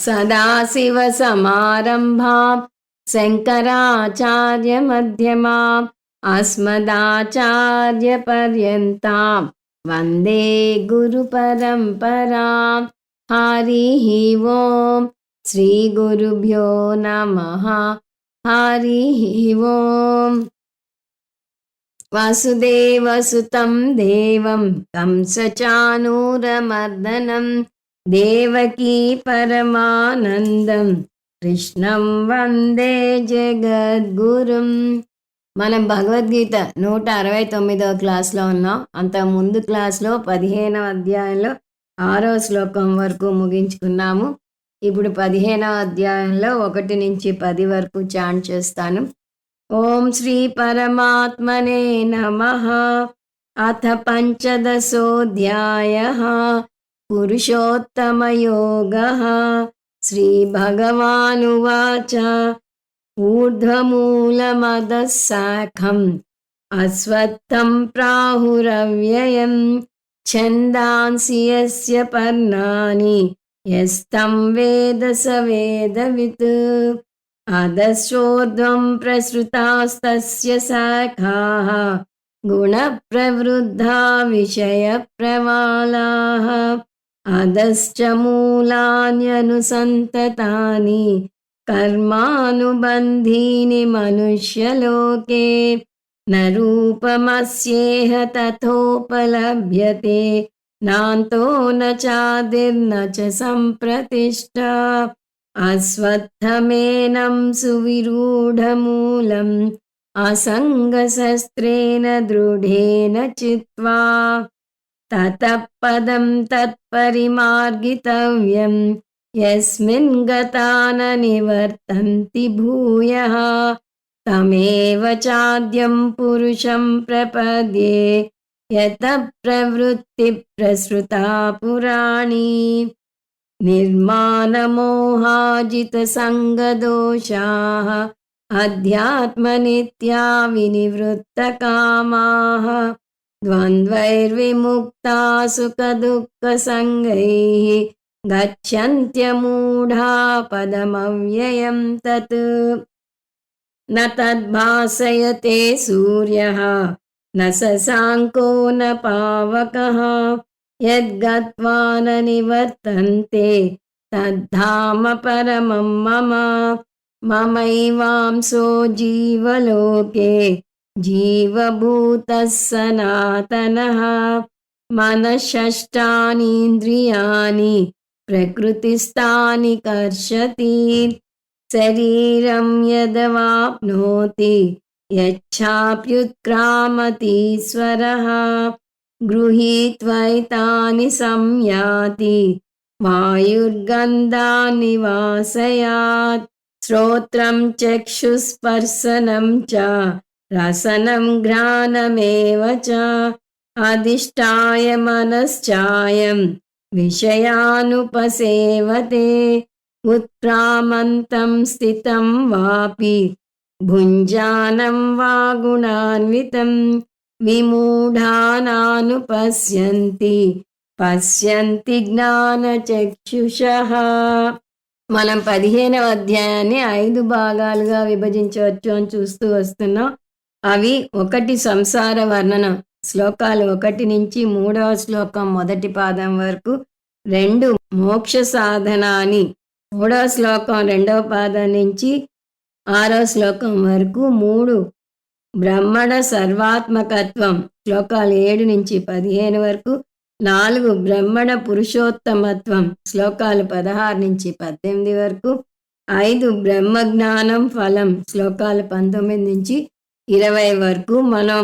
सदाशिवसमारम्भां शङ्कराचार्यमध्यमाम् अस्मदाचार्यपर्यन्तां वन्दे गुरुपरम्परां। हरिः ओम् श्रीगुरुभ्यो नमः। हरिः ओम्। वसुदेवसुतं देवं कंसचाणूरमर्दनं देवकी परमानन्दं కృష్ణం వందే జగద్గురుం. మనం భగవద్గీత 169వ క్లాస్లో ఉన్నాం. అంత ముందు క్లాస్లో 15వ అధ్యాయంలో 6వ శ్లోకం వరకు ముగించుకున్నాము. ఇప్పుడు 15వ అధ్యాయంలో 1 నుంచి 10 వరకు చాంట్ చేస్తాను. ఓం శ్రీ పరమాత్మనే నమః. అథ పంచదశోऽధ్యాయః పురుషోత్తమయోగః. శ్రీభగవానువాచ ఊర్ధ్వమూలమధః శాఖం అశ్వత్థం ప్రాహురవ్యయం ఛందాంసి యస్య పర్ణాని యస్తం వేద స వేదవిత్ అధశ్చోర్ధ్వం ప్రసృతాస్తస్య శాఖాః గుణప్రవృద్ధా విషయప్రవాలాః అధశ్చ మూలాన్యనుసంతతాని కర్మానుబంధీని మనుష్యలోకే న రూపమస్యేహ తథోపలభ్యతే నాంతో న చాదిర్న చ సంప్రతిష్ఠా. అశ్వత్థమేనం సువిరూఢమూలం అసంగశస్త్రేణ దృఢేన చిత్వా తతః పదం తత్పరిమార్గితవ్యం యస్మిన్ గతా న నివర్తంతి భూయః తమేవ చాద్యం పురుషం ప్రపద్యే యతః ప్రవృత్తి ప్రసృతా పురాణీ. నిర్మాణమోహాజితసంగదోషాః అధ్యాత్మనిత్యా వినివృత్తకామాః ద్వంద్వైర్విముక్తా సుఖదుఃఖసంగైః గచ్చన్త్యమూఢా పదమవ్యయం తత్. న తద్భాసయతే సూర్యః న శశాంకో న పావకః యద్గత్వా న నివర్తంతే తద్ధామ పరమం మమ. మమైవాంసో జీవలోకే జీవభూతః సనాతనః మనఃషష్టానీంద్రియాణి ప్రకృతిస్థాని కర్షతి. శరీరం యదవాప్నోతి యచ్ఛాప్యుత్క్రామతీశ్వరః గృహీత్వైతాని సంయాతి వాయుర్గంధాన్ని వాసయాత్. శ్రోత్రం చక్షుస్పర్శనం చ రసనం ఘ్రాణమేవ చ అధిష్టాయ మనశ్చాయం విషయానుపసేవతే. ఉత్క్రామంతం స్థితం వాపి భుంజానం వా గుణాన్వితం విమూఢానానుపశ్యంతి పశ్యంతి జ్ఞానచక్షుషః. మనం 15వ అధ్యాయాన్ని 5 భాగాలుగా విభజించవచ్చు అని చూస్తూ వస్తున్నాం. అవి 1 సంసార వర్ణనం, శ్లోకాలు 1 నుంచి 3వ శ్లోకం మొదటి పాదం వరకు. 2 మోక్ష సాధన అని 3వ శ్లోకం 2వ పాదం నుంచి 6వ శ్లోకం వరకు. 3 బ్రహ్మణ సర్వాత్మకత్వం, శ్లోకాలు 7 నుంచి 15 వరకు. 4 బ్రహ్మణ పురుషోత్తమత్వం, శ్లోకాలు 16 నుంచి 18 వరకు. 5 బ్రహ్మజ్ఞానం ఫలం, శ్లోకాలు 19 నుంచి 20 వరకు. మనం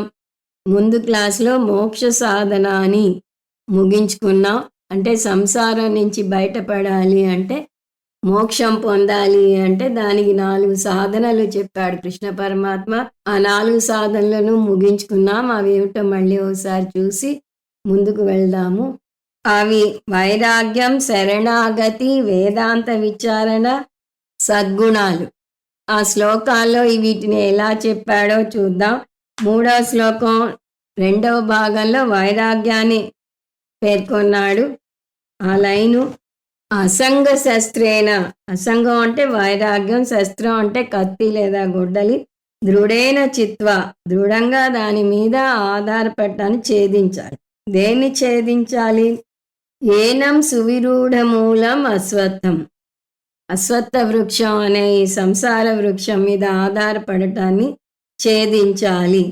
ముందు క్లాస్లో మోక్ష సాధన అని ముగించుకున్నాం. అంటే సంసారం నుంచి బయటపడాలి అంటే, మోక్షం పొందాలి అంటే దానికి 4 సాధనలు చెప్పాడు కృష్ణ పరమాత్మ. ఆ 4 సాధనలను ముగించుకున్నాం. అవి ఏమిటో మళ్ళీ ఒకసారి చూసి ముందుకు వెళ్దాము. అవి వైరాగ్యం, శరణాగతి, వేదాంత విచారణ, సద్గుణాలు. ఆ శ్లోకాల్లో వీటిని ఎలా చెప్పాడో చూద్దాం. 3వ శ్లోకం 2వ భాగంలో వైరాగ్యాన్ని పేర్కొన్నాడు. ఆ లైను అసంగ శస్త్రేణ, అసంగం అంటే వైరాగ్యం, శస్త్రం అంటే కత్తి లేదా గొడ్డలి, దృఢైన చిత్వ, దృఢంగా దాని మీద ఆధారపడటాన్ని ఛేదించాలి. దేన్ని ఛేదించాలి? ఏనం సువిరూఢ మూలం అశ్వత్థం, అశ్వత్థ వృక్షం అనే ఈ సంసార వృక్షం మీద ఆధారపడటాన్ని ఛేదించాలి.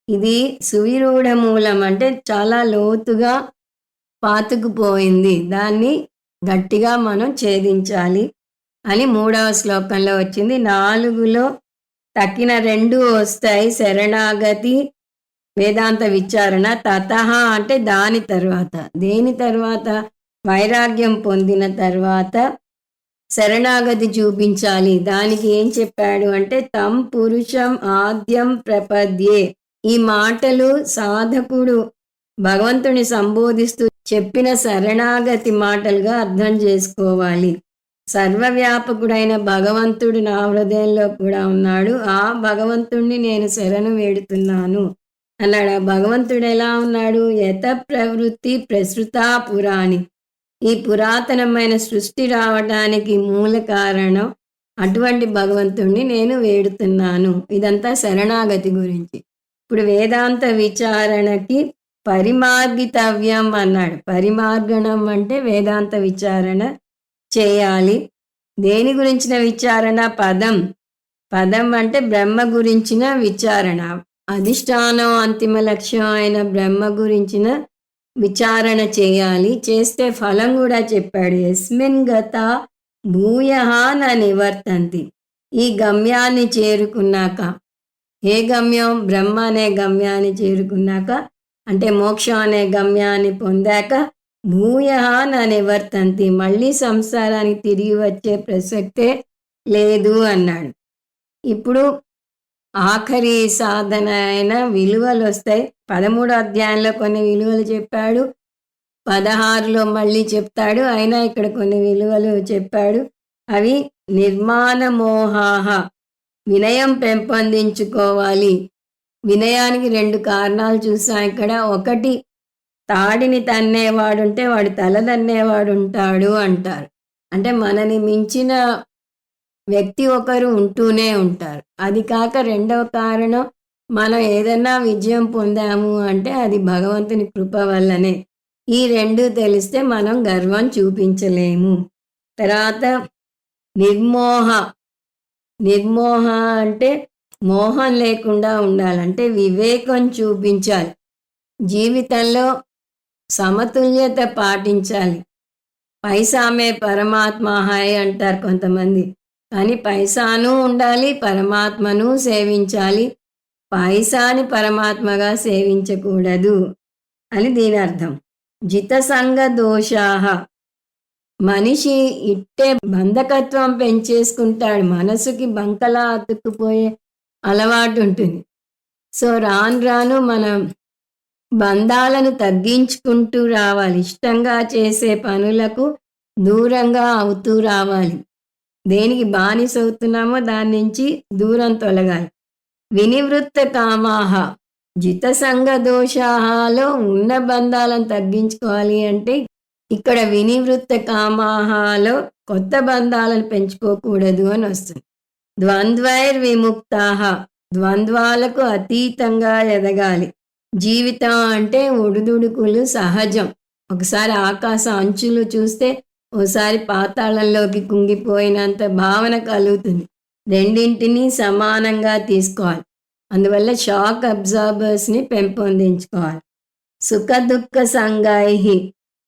ఇది సువిరూఢ మూలం అంటే చాలా లోతుగా పాతుకుపోయింది, దాన్ని గట్టిగా మనం ఛేదించాలి అని 3వ శ్లోకంలో వచ్చింది. 4లో తక్కిన 2 వస్తాయి. శరణాగతి, వేదాంత విచారణ. తతః అంటే దాని తర్వాత, దేని తర్వాత? వైరాగ్యం పొందిన తర్వాత శరణాగతి చూపించాలి. దానికి ఏం చెప్పాడు అంటే తం పురుషం ఆద్యం ప్రపద్యే. ఈ మాటలు సాధకుడు భగవంతుని సంబోధిస్తూ చెప్పిన శరణాగతి మాటలుగా అర్థం చేసుకోవాలి. సర్వవ్యాపకుడైన భగవంతుడు నా హృదయంలో కూడా ఉన్నాడు, ఆ భగవంతుణ్ణి నేను శరణు వేడుతున్నాను అన్నాడు. ఆ భగవంతుడు ఎలా ఉన్నాడు? యత ప్రవృత్తి ప్రసృతా పురాణి, ఈ పురాతనమైన సృష్టి రావడానికి మూల కారణం అటువంటి భగవంతుణ్ణి నేను వేడుతున్నాను. ఇదంతా శరణాగతి గురించి. ఇప్పుడు వేదాంత విచారణకి పరిమార్గితవ్యం అన్నాడు. పరిమార్గణం అంటే వేదాంత విచారణ చేయాలి. దేని గురించిన విచారణ? పదం. పదం అంటే బ్రహ్మ గురించిన విచారణ. అధిష్టానం అంతిమ లక్ష్యం అయిన బ్రహ్మ గురించిన విచారణ చేయాలి. చేస్తే ఫలం కూడా చెప్పాడు. యస్మిన్ గత భూయః న నివర్తంతి. ఈ గమ్యాన్ని చేరుకున్నాక, ఏ గమ్యం? బ్రహ్మ అనే గమ్యాన్ని చేరుకున్నాక అంటే మోక్షం అనే గమ్యాన్ని పొందాక భూయః న నివర్తంతి, మళ్ళీ సంసారానికి తిరిగి వచ్చే ప్రసక్తే లేదు అన్నాడు. ఇప్పుడు ఆఖరి సాధన అయిన విలువలు వస్తాయి. 13వ అధ్యాయంలో కొన్ని విలువలు చెప్పాడు, 16లో మళ్ళీ చెప్తాడు. అయినా ఇక్కడ కొన్ని విలువలు చెప్పాడు. అవి నిర్మాణ మోహాహ, వినయం పెంపొందించుకోవాలి. వినయానికి 2 కారణాలు చూసాం ఇక్కడ. ఒకటి, తాడిని తన్నేవాడుంటే వాడు తల తన్నేవాడు ఉంటాడు అంటారు. అంటే మనని మించిన వ్యక్తి ఒకరు ఉంటూనే ఉంటారు. అది కాక 2వ కారణం, మనం ఏదన్నా విజయం పొందాము అంటే అది భగవంతుని కృప వల్లనే. ఈ 2 తెలిస్తే మనం గర్వం చూపించలేము. తర్వాత నిర్మోహ. నిర్మోహ అంటే మోహం లేకుండా ఉండాలంటే వివేకం చూపించాలి. జీవితంలో సమతుల్యత పాటించాలి. పైసామే పరమాత్మ హాయ్ అంటారు కొంతమంది, కానీ పైసాను ఉండాలి, పరమాత్మను సేవించాలి. పైసాని పరమాత్మగా సేవించకూడదు అని దీని అర్థం. జితసంగ దోషాహ, మనిషి ఇట్టే బంధకత్వం పెంచేసుకుంటాడు. మనసుకి బంకలా అతుక్కుపోయే అలవాటు ఉంటుంది. సో రాను రాను మనం బంధాలను తగ్గించుకుంటూ రావాలి. ఇష్టంగా చేసే పనులకు దూరంగా అవుతూ రావాలి. దేనికి బానిస అవుతున్నామో దాని నుంచి దూరం తొలగాలి. వినివృత్త కామాహ, జితసంగ దోషాలలో ఉన్న బంధాలను తగ్గించుకోవాలి అంటే ఇక్కడ వినివృత్త కామాహలో కొత్త బంధాలను పెంచుకోకూడదు అని వస్తుంది. ద్వంద్వైర్ విముక్తాహ, ద్వంద్వాలకు అతీతంగా ఎదగాలి. జీవితం అంటే ఒడిదుడుకులు సహజం. ఒకసారి ఆకాశం అంచులు చూస్తే ఓసారి పాతాళంలోకి కుంగిపోయినంత భావన కలుగుతుంది. రెండింటినీ సమానంగా తీసుకోవాలి. అందువల్ల షాక్ అబ్జార్బర్స్ని పెంపొందించుకోవాలి. సుఖ దుఃఖ సంగైహి,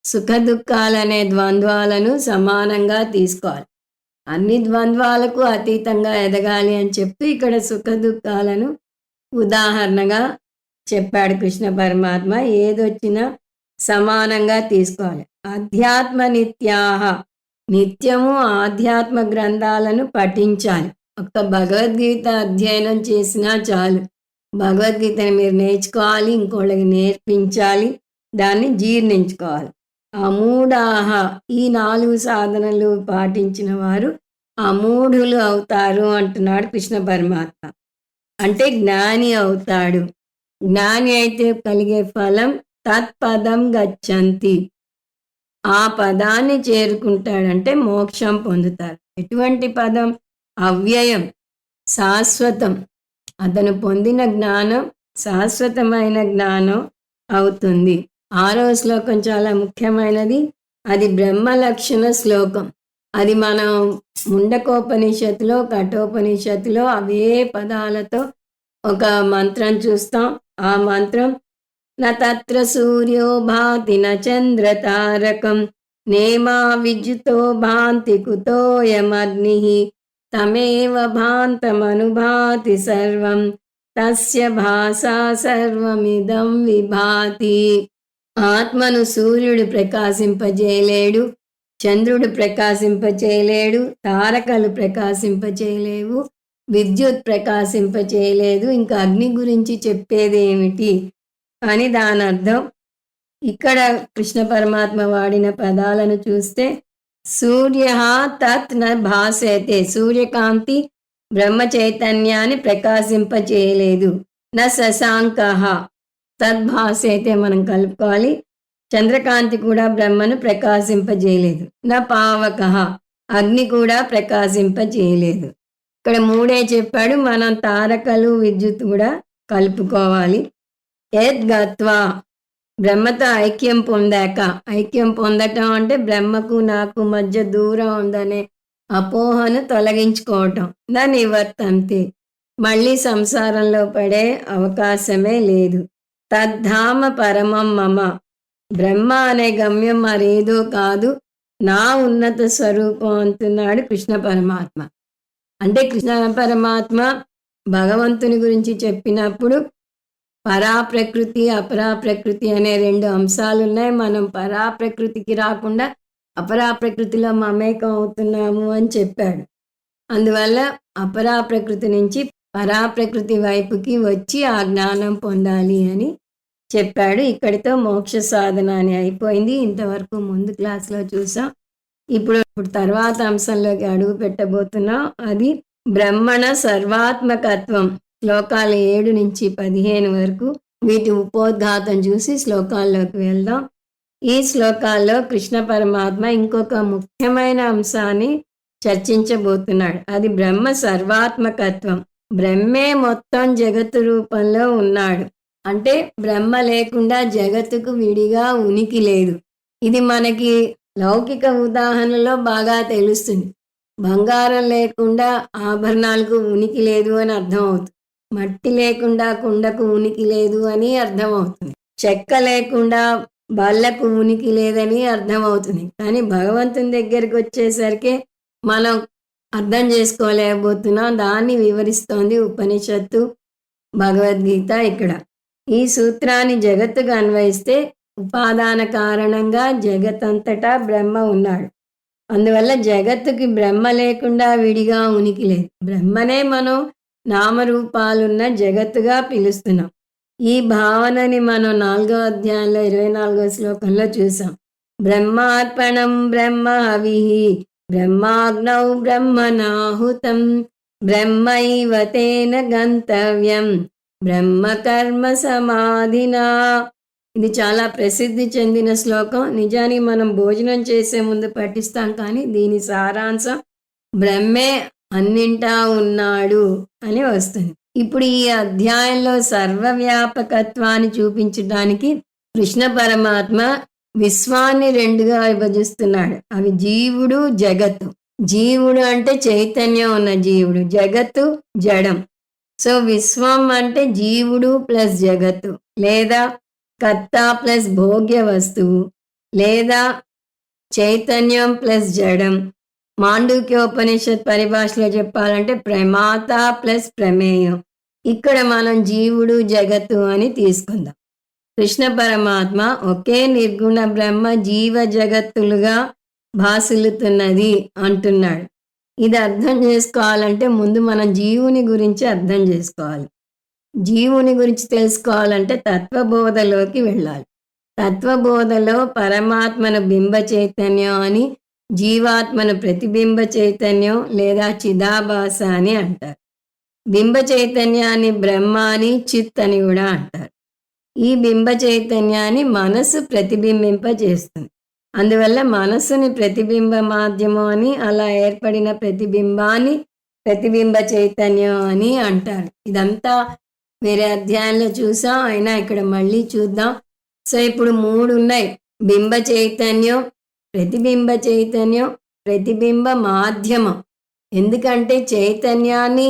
సుఖ దుఃఖాలనే ద్వంద్వాలను సమానంగా తీసుకోవాలి. అన్ని ద్వంద్వాలకు అతీతంగా ఎదగాలి అని చెప్తూ ఇక్కడ సుఖ దుఃఖాలను ఉదాహరణగా చెప్పాడు కృష్ణ పరమాత్మ. ఏదొచ్చినా సమానంగా తీసుకోవాలి. ఆధ్యాత్మ నిత్యాహ, నిత్యము ఆధ్యాత్మ గ్రంథాలను పఠించాలి. ఒక్క భగవద్గీత అధ్యయనం చేసినా చాలు. భగవద్గీతని మీరు నేర్చుకోవాలి, ఇంకోళ్ళకి నేర్పించాలి, దాన్ని జీర్ణించుకోవాలి. అమూఢాహ, ఈ 4 సాధనలు పాటించిన వారు అమూఢులు అవుతారు అంటున్నాడు కృష్ణ పరమాత్మ. అంటే జ్ఞాని అవుతాడు. జ్ఞాని అయితే కలిగే ఫలం తత్పదం గచ్చంతి, ఆ పదాన్ని చేరుకుంటాడంటే మోక్షం పొందుతారు. ఎటువంటి పదం? అవ్యయం, శాశ్వతం. అతను పొందిన జ్ఞానం శాశ్వతమైన జ్ఞానం అవుతుంది. 6వ శ్లోకం చాలా ముఖ్యమైనది. అది బ్రహ్మ లక్షణ శ్లోకం. అది మనం ముండకోపనిషత్తులో, కఠోపనిషత్తులో అవే పదాలతో ఒక మంత్రం చూస్తాం. ఆ మంత్రం న తత్ర సూర్యో భాతి న చంద్ర తారకం నేమా విద్యుతో భాంతి కుతోయమగ్ని తమేవ భాంతమనుభాతి సర్వం తస్య భాసా సర్వమిదం విభాతి. ఆత్మను సూర్యుడు ప్రకాశింపజేయలేడు, చంద్రుడు ప్రకాశింపచేయలేడు, తారకలు ప్రకాశింపచేయలేవు, విద్యుత్ ప్రకాశింపచేయలేదు. ఇంకా అగ్ని గురించి చెప్పేదేమిటి అని దాని అర్థం. ఇక్కడ కృష్ణ పరమాత్మ వాడిన పదాలను చూస్తే సూర్య తత్ న భాసేతే, సూర్యకాంతి బ్రహ్మ చైతన్యాన్ని ప్రకాశింపచేయలేదు. న శశాంక తద్భాసేతే మనం కలుపుకోవాలి. చంద్రకాంతి కూడా బ్రహ్మను ప్రకాశింపజేయలేదు. నా పావక అగ్ని కూడా ప్రకాశింపజేయలేదు. ఇక్కడ మూడే చెప్పాడు. మనం తారకలు విద్యుత్ కూడా కలుపుకోవాలి. యద్గత్వా బ్రహ్మతో ఐక్యం పొందాక, ఐక్యం పొందటం అంటే బ్రహ్మకు నాకు మధ్య దూరం ఉందనే అపోహను తొలగించుకోవటం. దాన్ని నివర్తంతే, మళ్ళీ సంసారంలో పడే అవకాశమే లేదు. తద్ధామ పరమం మమ, బ్రహ్మ అనే గమ్యం మరేదో కాదు, నా ఉన్నత స్వరూపం అంటున్నాడు కృష్ణ పరమాత్మ. అంటే కృష్ణ పరమాత్మ భగవంతుని గురించి చెప్పినప్పుడు పరాప్రకృతి అపరాప్రకృతి అనే 2 అంశాలు ఉన్నాయి. మనం పరాప్రకృతికి రాకుండా అపరాప్రకృతిలో మమేకం అవుతున్నాము అని చెప్పాడు. అందువల్ల అపరాప్రకృతి నుంచి పరాప్రకృతి వైపుకి వచ్చి ఆ జ్ఞానం పొందాలి అని చెప్పాడు. ఇక్కడితో మోక్ష సాధన అని అయిపోయింది. ఇంతవరకు ముందు క్లాస్లో చూసాం. ఇప్పుడు తర్వాత అంశంలోకి అడుగు పెట్టబోతున్నాం. అది బ్రహ్మణ సర్వాత్మకత్వం. శ్లోకాలు 7 నుంచి 15 వరకు వీటి ఉపోద్ఘాతం చూసి శ్లోకాల్లోకి వెళ్దాం. ఈ శ్లోకాల్లో కృష్ణ పరమాత్మ ఇంకొక ముఖ్యమైన అంశాన్ని చర్చించబోతున్నాడు. అది బ్రహ్మ సర్వాత్మకత్వం. బ్రహ్మే మొత్తం జగత్తు రూపంలో ఉన్నాడు. అంటే బ్రహ్మ లేకుండా జగత్తుకు విడిగా ఉనికి లేదు. ఇది మనకి లౌకిక ఉదాహరణలో బాగా తెలుస్తుంది. బంగారం లేకుండా ఆభరణాలకు ఉనికి లేదు అని అర్థమవుతుంది. మట్టి లేకుండా కుండకు ఉనికి లేదు అని అర్థమవుతుంది. చెక్క లేకుండా బల్లకు ఉనికి లేదని అర్థమవుతుంది. కానీ భగవంతుని దగ్గరికి వచ్చేసరికి మనం అర్థం చేసుకోలేకపోతున్నాం. దాన్ని వివరిస్తోంది ఉపనిషత్తు, భగవద్గీత. ఇక్కడ ఈ సూత్రాన్ని జగత్తుకు అన్వయిస్తే ఉపాదాన కారణంగా జగత్తంతటా బ్రహ్మ ఉన్నాడు. అందువల్ల జగత్తుకి బ్రహ్మ లేకుండా విడిగా ఉనికి లేదు. బ్రహ్మనే మనం నామరూపాలున్న జగత్తుగా పిలుస్తున్నాం. ఈ భావనని మనం 4వ అధ్యాయంలో 24వ శ్లోకంలో చూసాం. బ్రహ్మార్పణం బ్రహ్మ హవిః బ్రహ్మాగ్నౌ బ్రహ్మణాహుతం బ్రహ్మైవ తేన గంతవ్యం బ్రహ్మ కర్మ సమాధినా. ఇది చాలా ప్రసిద్ధి చెందిన శ్లోకం. నిజానికి మనం భోజనం చేసే ముందు పఠిస్తాం, కానీ దీని సారాంశం బ్రహ్మే అన్నింటా ఉన్నాడు అని వస్తుంది. ఇప్పుడు ఈ అధ్యాయంలో సర్వవ్యాపకత్వాన్ని చూపించడానికి కృష్ణ పరమాత్మ విశ్వాన్ని 2గా విభజిస్తున్నాడు. అవి జీవుడు, జగత్తు. జీవుడు అంటే చైతన్యం ఉన్న జీవుడు, జగత్తు జడం. సో విశ్వం అంటే జీవుడు ప్లస్ జగత్తు, లేదా కర్త ప్లస్ భోగ్య వస్తువు, లేదా చైతన్యం ప్లస్ జడం. మాండూక్యోపనిషత్ పరిభాషలో చెప్పాలంటే ప్రమాత ప్లస్ ప్రమేయం. ఇక్కడ మనం జీవుడు జగత్తు అని తీసుకుందాం. కృష్ణ పరమాత్మ ఒకే నిర్గుణ బ్రహ్మ జీవ జగత్తులుగా భాసిల్లుతున్నది అంటున్నాడు. ఇది అర్థం చేసుకోవాలంటే ముందు మనం జీవుని గురించి అర్థం చేసుకోవాలి. జీవుని గురించి తెలుసుకోవాలంటే తత్వబోధలోకి వెళ్ళాలి. తత్వబోధలో పరమాత్మను బింబ చైతన్యం అని, జీవాత్మను ప్రతిబింబ చైతన్యం లేదా చిదాభాస అని అంటారు. బింబ చైతన్యాన్ని బ్రహ్మ అని, చిత్ అని కూడా అంటారు. ఈ బింబ చైతన్యాన్ని మనసు ప్రతిబింబింపజేస్తుంది. అందువల్ల మనస్సుని ప్రతిబింబ మాధ్యమం అని, అలా ఏర్పడిన ప్రతిబింబాన్ని ప్రతిబింబ చైతన్యం అని అంటారు. ఇదంతా వేరే అధ్యాయంలో చూసాం, అయినా ఇక్కడ మళ్ళీ చూద్దాం. సో ఇప్పుడు 3 ఉన్నాయి: బింబ చైతన్యం, ప్రతిబింబ చైతన్యం, ప్రతిబింబ మాధ్యమం. ఎందుకంటే చైతన్యాన్ని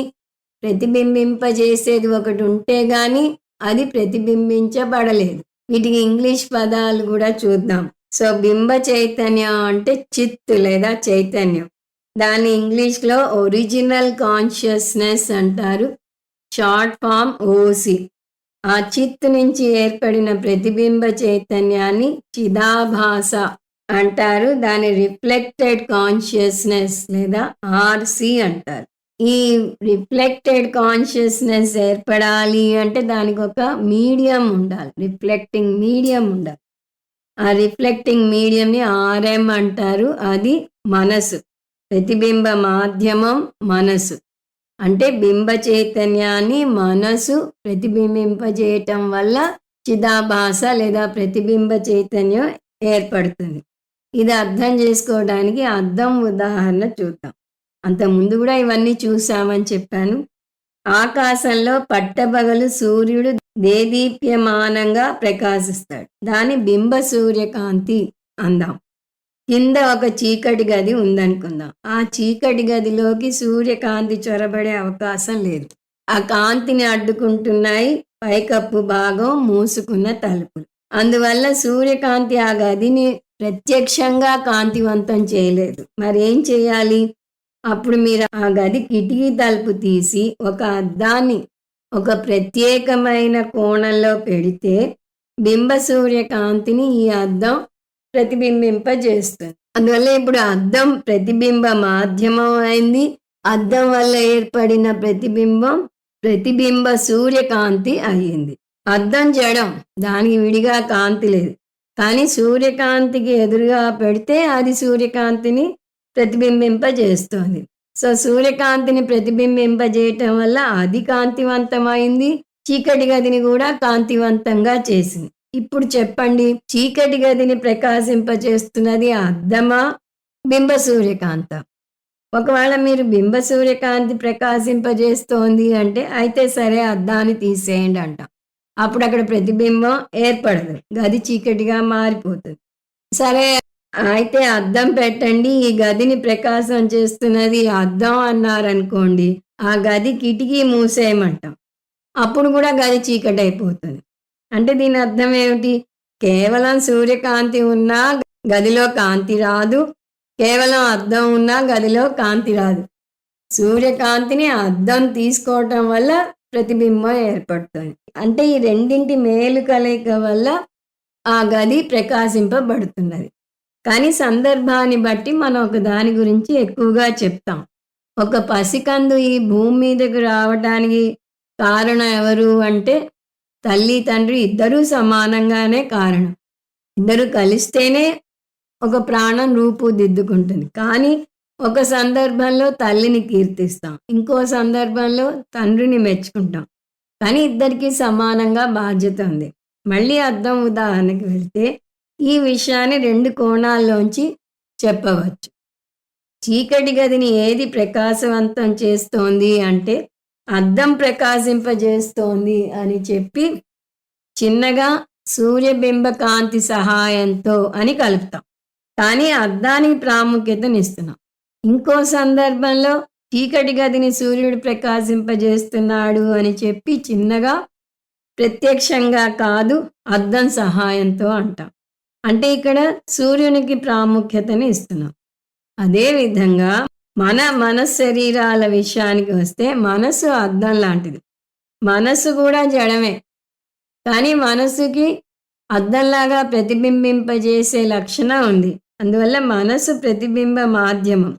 ప్రతిబింబింపజేసేది ఒకటి ఉంటే గాని అది ప్రతిబింబించబడలేదు. వీటికి ఇంగ్లీష్ పదాలు కూడా చూద్దాం. సో బింబ చైతన్యం అంటే చిత్ లేదా చైతన్యం. దాన్ని ఇంగ్లీష్లో ఒరిజినల్ కాన్షియస్నెస్ అంటారు, షార్ట్ ఫామ్ ఓసి. ఆ చిత్ నుంచి ఏర్పడిన ప్రతిబింబ చైతన్యాన్ని చిదాభాస అంటారు. దాని రిఫ్లెక్టెడ్ కాన్షియస్నెస్ లేదా ఆర్సి అంటారు. ఈ రిఫ్లెక్టెడ్ కాన్షియస్నెస్ ఏర్పడాలి అంటే దానికి ఒక మీడియం ఉండాలి, రిఫ్లెక్టింగ్ మీడియం ఉండాలి. ఆ రిఫ్లెక్టింగ్ మీడియంని ఆర్ఎం అంటారు. అది మనసు, ప్రతిబింబ మాధ్యమం మనసు. అంటే బింబ చైతన్యాన్ని మనసు ప్రతిబింబింపజేయటం వల్ల చిదాభాస లేదా ప్రతిబింబ చైతన్యం ఏర్పడుతుంది. ఇది అర్థం చేసుకోవడానికి అద్దం ఉదాహరణ చూద్దాం. అంతకుముందు కూడా ఇవన్నీ చూసామని చెప్పాను. ఆకాశంలో పట్టపగలు సూర్యుడు దేదీప్యమానంగా ప్రకాశిస్తాడు. దాని బింబ సూర్యకాంతి అందాం. కింద ఒక చీకటి గది ఉందనుకుందాం. ఆ చీకటి గదిలోకి సూర్యకాంతి చొరబడే అవకాశం లేదు. ఆ కాంతిని అడ్డుకుంటున్నాయి పైకప్పు భాగం, మూసుకున్న తలుపులు. అందువల్ల సూర్యకాంతి ఆ గదిని ప్రత్యక్షంగా కాంతివంతం చేయలేదు. మరేం చేయాలి? అప్పుడు మీరు ఆ గది కిటికీ తలుపు తీసి ఒక అద్దాన్ని ఒక ప్రత్యేకమైన కోణంలో పెడితే బింబ సూర్యకాంతిని ఈ అద్దం ప్రతిబింబింపజేస్తుంది. అందువల్ల ఇప్పుడు అద్దం ప్రతిబింబ మాధ్యమం అయింది. అద్దం వల్ల ఏర్పడిన ప్రతిబింబం ప్రతిబింబ సూర్యకాంతి అయ్యింది. అద్దం జడం, దానికి విడిగా కాంతి లేదు. కానీ సూర్యకాంతికి ఎదురుగా పెడితే అది సూర్యకాంతిని ప్రతిబింబింపజేస్తోంది. సో సూర్యకాంతిని ప్రతిబింబింపజేయటం వల్ల అది కాంతివంతమైంది, చీకటి గదిని కూడా కాంతివంతంగా చేసింది. ఇప్పుడు చెప్పండి, చీకటి గదిని ప్రకాశింపచేస్తున్నది అద్దమా, బింబ సూర్యకాంత? ఒకవేళ మీరు బింబ సూర్యకాంతి ప్రకాశింపజేస్తోంది అంటే అయితే సరే అద్దాన్ని తీసేయండి అంటాం. అప్పుడు అక్కడ ప్రతిబింబం ఏర్పడదు, గది చీకటిగా మారిపోతుంది. సరే అయితే అద్దం పెట్టండి, ఈ గదిని ప్రకాశం చేస్తున్నది అద్దం అన్నారనుకోండి, ఆ గది కిటికీ మూసేయమంటాం. అప్పుడు కూడా గది చీకటి అయిపోతుంది. అంటే దీని అర్థం ఏమిటి? కేవలం సూర్యకాంతి ఉన్నా గదిలో కాంతి రాదు, కేవలం అద్దం ఉన్నా గదిలో కాంతి రాదు. సూర్యకాంతిని అద్దం తీసుకోవటం వల్ల ప్రతిబింబం ఏర్పడుతుంది. అంటే ఈ రెండింటి మేలు కలయిక వల్ల ఆ గది ప్రకాశింపబడుతున్నది. కానీ సందర్భాన్ని బట్టి మనం ఒక దాని గురించి ఎక్కువగా చెప్తాం. ఒక పసికందు ఈ భూమి మీదకు రావడానికి కారణం ఎవరు అంటే తల్లి తండ్రి ఇద్దరూ సమానంగానే కారణం. ఇద్దరు కలిస్తేనే ఒక ప్రాణం రూపుదిద్దుకుంటుంది. కానీ ఒక సందర్భంలో తల్లిని కీర్తిస్తాం, ఇంకో సందర్భంలో తండ్రిని మెచ్చుకుంటాం. కానీ ఇద్దరికీ సమానంగా బాధ్యత ఉంది. మళ్ళీ అద్దం ఉదాహరణకి వెళ్తే ఈ విషయాన్ని 2 కోణాల్లోంచి చెప్పవచ్చు. చీకటి గదిని ఏది ప్రకాశవంతం చేస్తోంది అంటే అద్దం ప్రకాశింపజేస్తోంది అని చెప్పి చిన్నగా సూర్యబింబ కాంతి సహాయంతో అని కలుపుతాం. కానీ అద్దానికి ప్రాముఖ్యతనిస్తున్నాం. ఇంకో సందర్భంలో చీకటి గదిని సూర్యుడు ప్రకాశింపజేస్తున్నాడు అని చెప్పి చిన్నగా ప్రత్యక్షంగా కాదు అద్దం సహాయంతో అంటాం. అంటే ఇక్కడ సూర్యునికి ప్రాముఖ్యతని ఇస్తున్నాం. అదేవిధంగా మన శరీరాల విషయానికి వస్తే మనసు అద్దం లాంటిది. మనసు కూడా జడమే, కానీ మనసుకి అద్దంలాగా ప్రతిబింబింపజేసే లక్షణం ఉంది. అందువల్ల మనసు ప్రతిబింబ మాధ్యమం.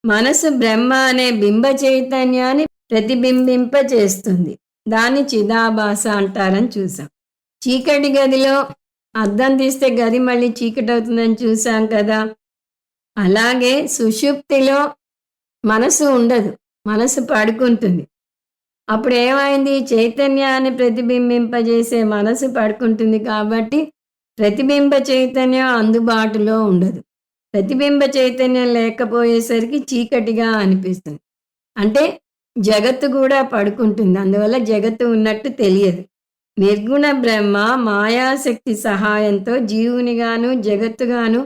మనసు బ్రహ్మ అనే బింబ చైతన్యాన్ని ప్రతిబింబింపచేస్తుంది. దాన్ని చిదాభాస అంటారని చూసాం. చీకటి గదిలో అద్దం తీస్తే గది మళ్ళీ చీకటి అవుతుందని చూసాం కదా. అలాగే సుషుప్తిలో మనసు ఉండదు, మనసు పడుకుంటుంది. అప్పుడు ఏమైంది? చైతన్యాన్ని ప్రతిబింబింపజేసే మనసు పడుకుంటుంది కాబట్టి ప్రతిబింబ చైతన్యం అందుబాటులో ఉండదు. ప్రతిబింబ చైతన్యం లేకపోయేసరికి చీకటిగా అనిపిస్తుంది. అంటే జగత్తు కూడా పడుకుంటుంది. అందువల్ల జగత్తు ఉన్నట్టు తెలియదు. నిర్గుణ బ్రహ్మ మాయాశక్తి సహాయంతో జీవునిగాను జగత్తుగాను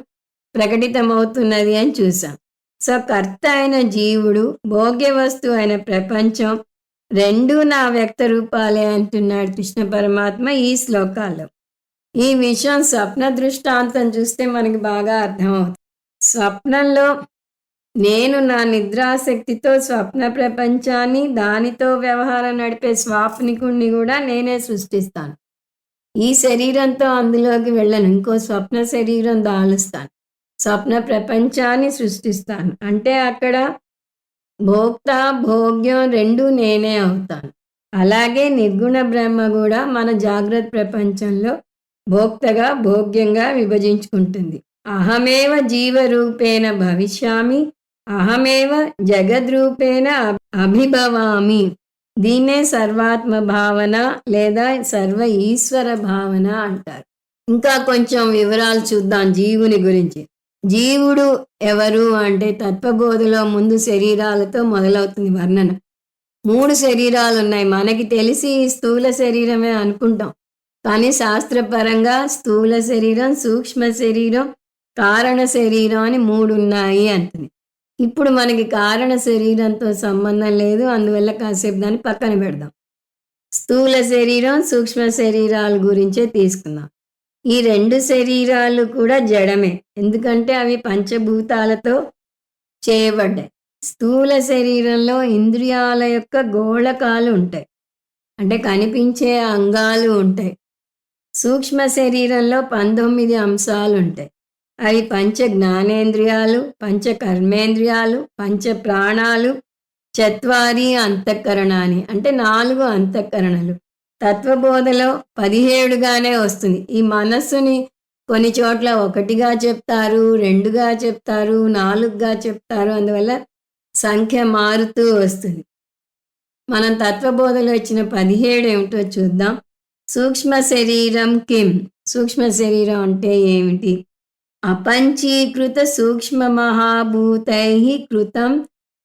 ప్రకటితమవుతున్నది అని చూసాం. సో కర్త అయిన జీవుడు, భోగ్య వస్తువు అయిన ప్రపంచం రెండూ నా వ్యక్త రూపాలే అంటున్నాడు కృష్ణ పరమాత్మ ఈ శ్లోకాల్లో. ఈ విషయం స్వప్న దృష్టాంతం చూస్తే మనకి బాగా అర్థమవుతుంది. స్వప్నంలో నేను నా నిద్రాశక్తితో స్వప్న ప్రపంచాన్ని, దానితో వ్యవహారం నడిపే స్వాప్నికుణ్ణి కూడా నేనే సృష్టిస్తాను. ఈ శరీరంతో అందులోకి వెళ్ళను, ఇంకో స్వప్న శరీరం దాలుస్తాను, స్వప్న ప్రపంచాన్ని సృష్టిస్తాను. అంటే అక్కడ భోక్త భోగ్యం రెండూ నేనే అవుతాను. అలాగే నిర్గుణ బ్రహ్మ కూడా మన జాగ్రత్త ప్రపంచంలో భోక్తగా భోగ్యంగా విభజించుకుంటుంది. అహమేవ జీవరూపేణ భవిష్యామి, అహమేవ జగద్రూపేణ అభిభవామి. దీన్నే సర్వాత్మ భావన లేదా సర్వ ఈశ్వర భావన అంటారు. ఇంకా కొంచెం వివరాలు చూద్దాం జీవుని గురించి. జీవుడు ఎవరు అంటే తత్వబోధలో ముందు శరీరాలతో మొదలవుతుంది వర్ణన. 3 శరీరాలు ఉన్నాయి. మనకి తెలిసి స్థూల శరీరమే అనుకుంటాం, కానీ శాస్త్రపరంగా స్థూల శరీరం, సూక్ష్మ శరీరం, కారణ శరీరం అని 3 ఉన్నాయి అంటుంది. ఇప్పుడు మనకి కారణ శరీరంతో సంబంధం లేదు, అందువల్ల కాసేపు దాన్ని పక్కన పెడదాం. స్థూల శరీరం, సూక్ష్మ శరీరాల గురించే తీసుకుందాం. ఈ 2 శరీరాలు కూడా జడమే, ఎందుకంటే అవి పంచభూతాలతో చేయబడ్డాయి. స్థూల శరీరంలో ఇంద్రియాల యొక్క గోళకాలు ఉంటాయి, అంటే కనిపించే అంగాలు ఉంటాయి. సూక్ష్మ శరీరంలో 19 అంశాలు ఉంటాయి. అవి పంచ జ్ఞానేంద్రియాలు, పంచ కర్మేంద్రియాలు, పంచ ప్రాణాలు, చత్వారి అంతఃకరణాన్ని, అంటే 4 అంతఃకరణలు. తత్వబోధలో 17గానే వస్తుంది. ఈ మనస్సుని కొన్ని చోట్ల 1గా చెప్తారు, 2గా చెప్తారు, 4గా చెప్తారు. అందువల్ల సంఖ్య మారుతూ వస్తుంది. మనం తత్వబోధలో ఇచ్చిన 17 ఏమిటో చూద్దాం. సూక్ష్మ శరీరం కిం? సూక్ష్మ శరీరం అంటే ఏమిటి? అపంచీకృత సూక్ష్మ మహాభూతై కృతం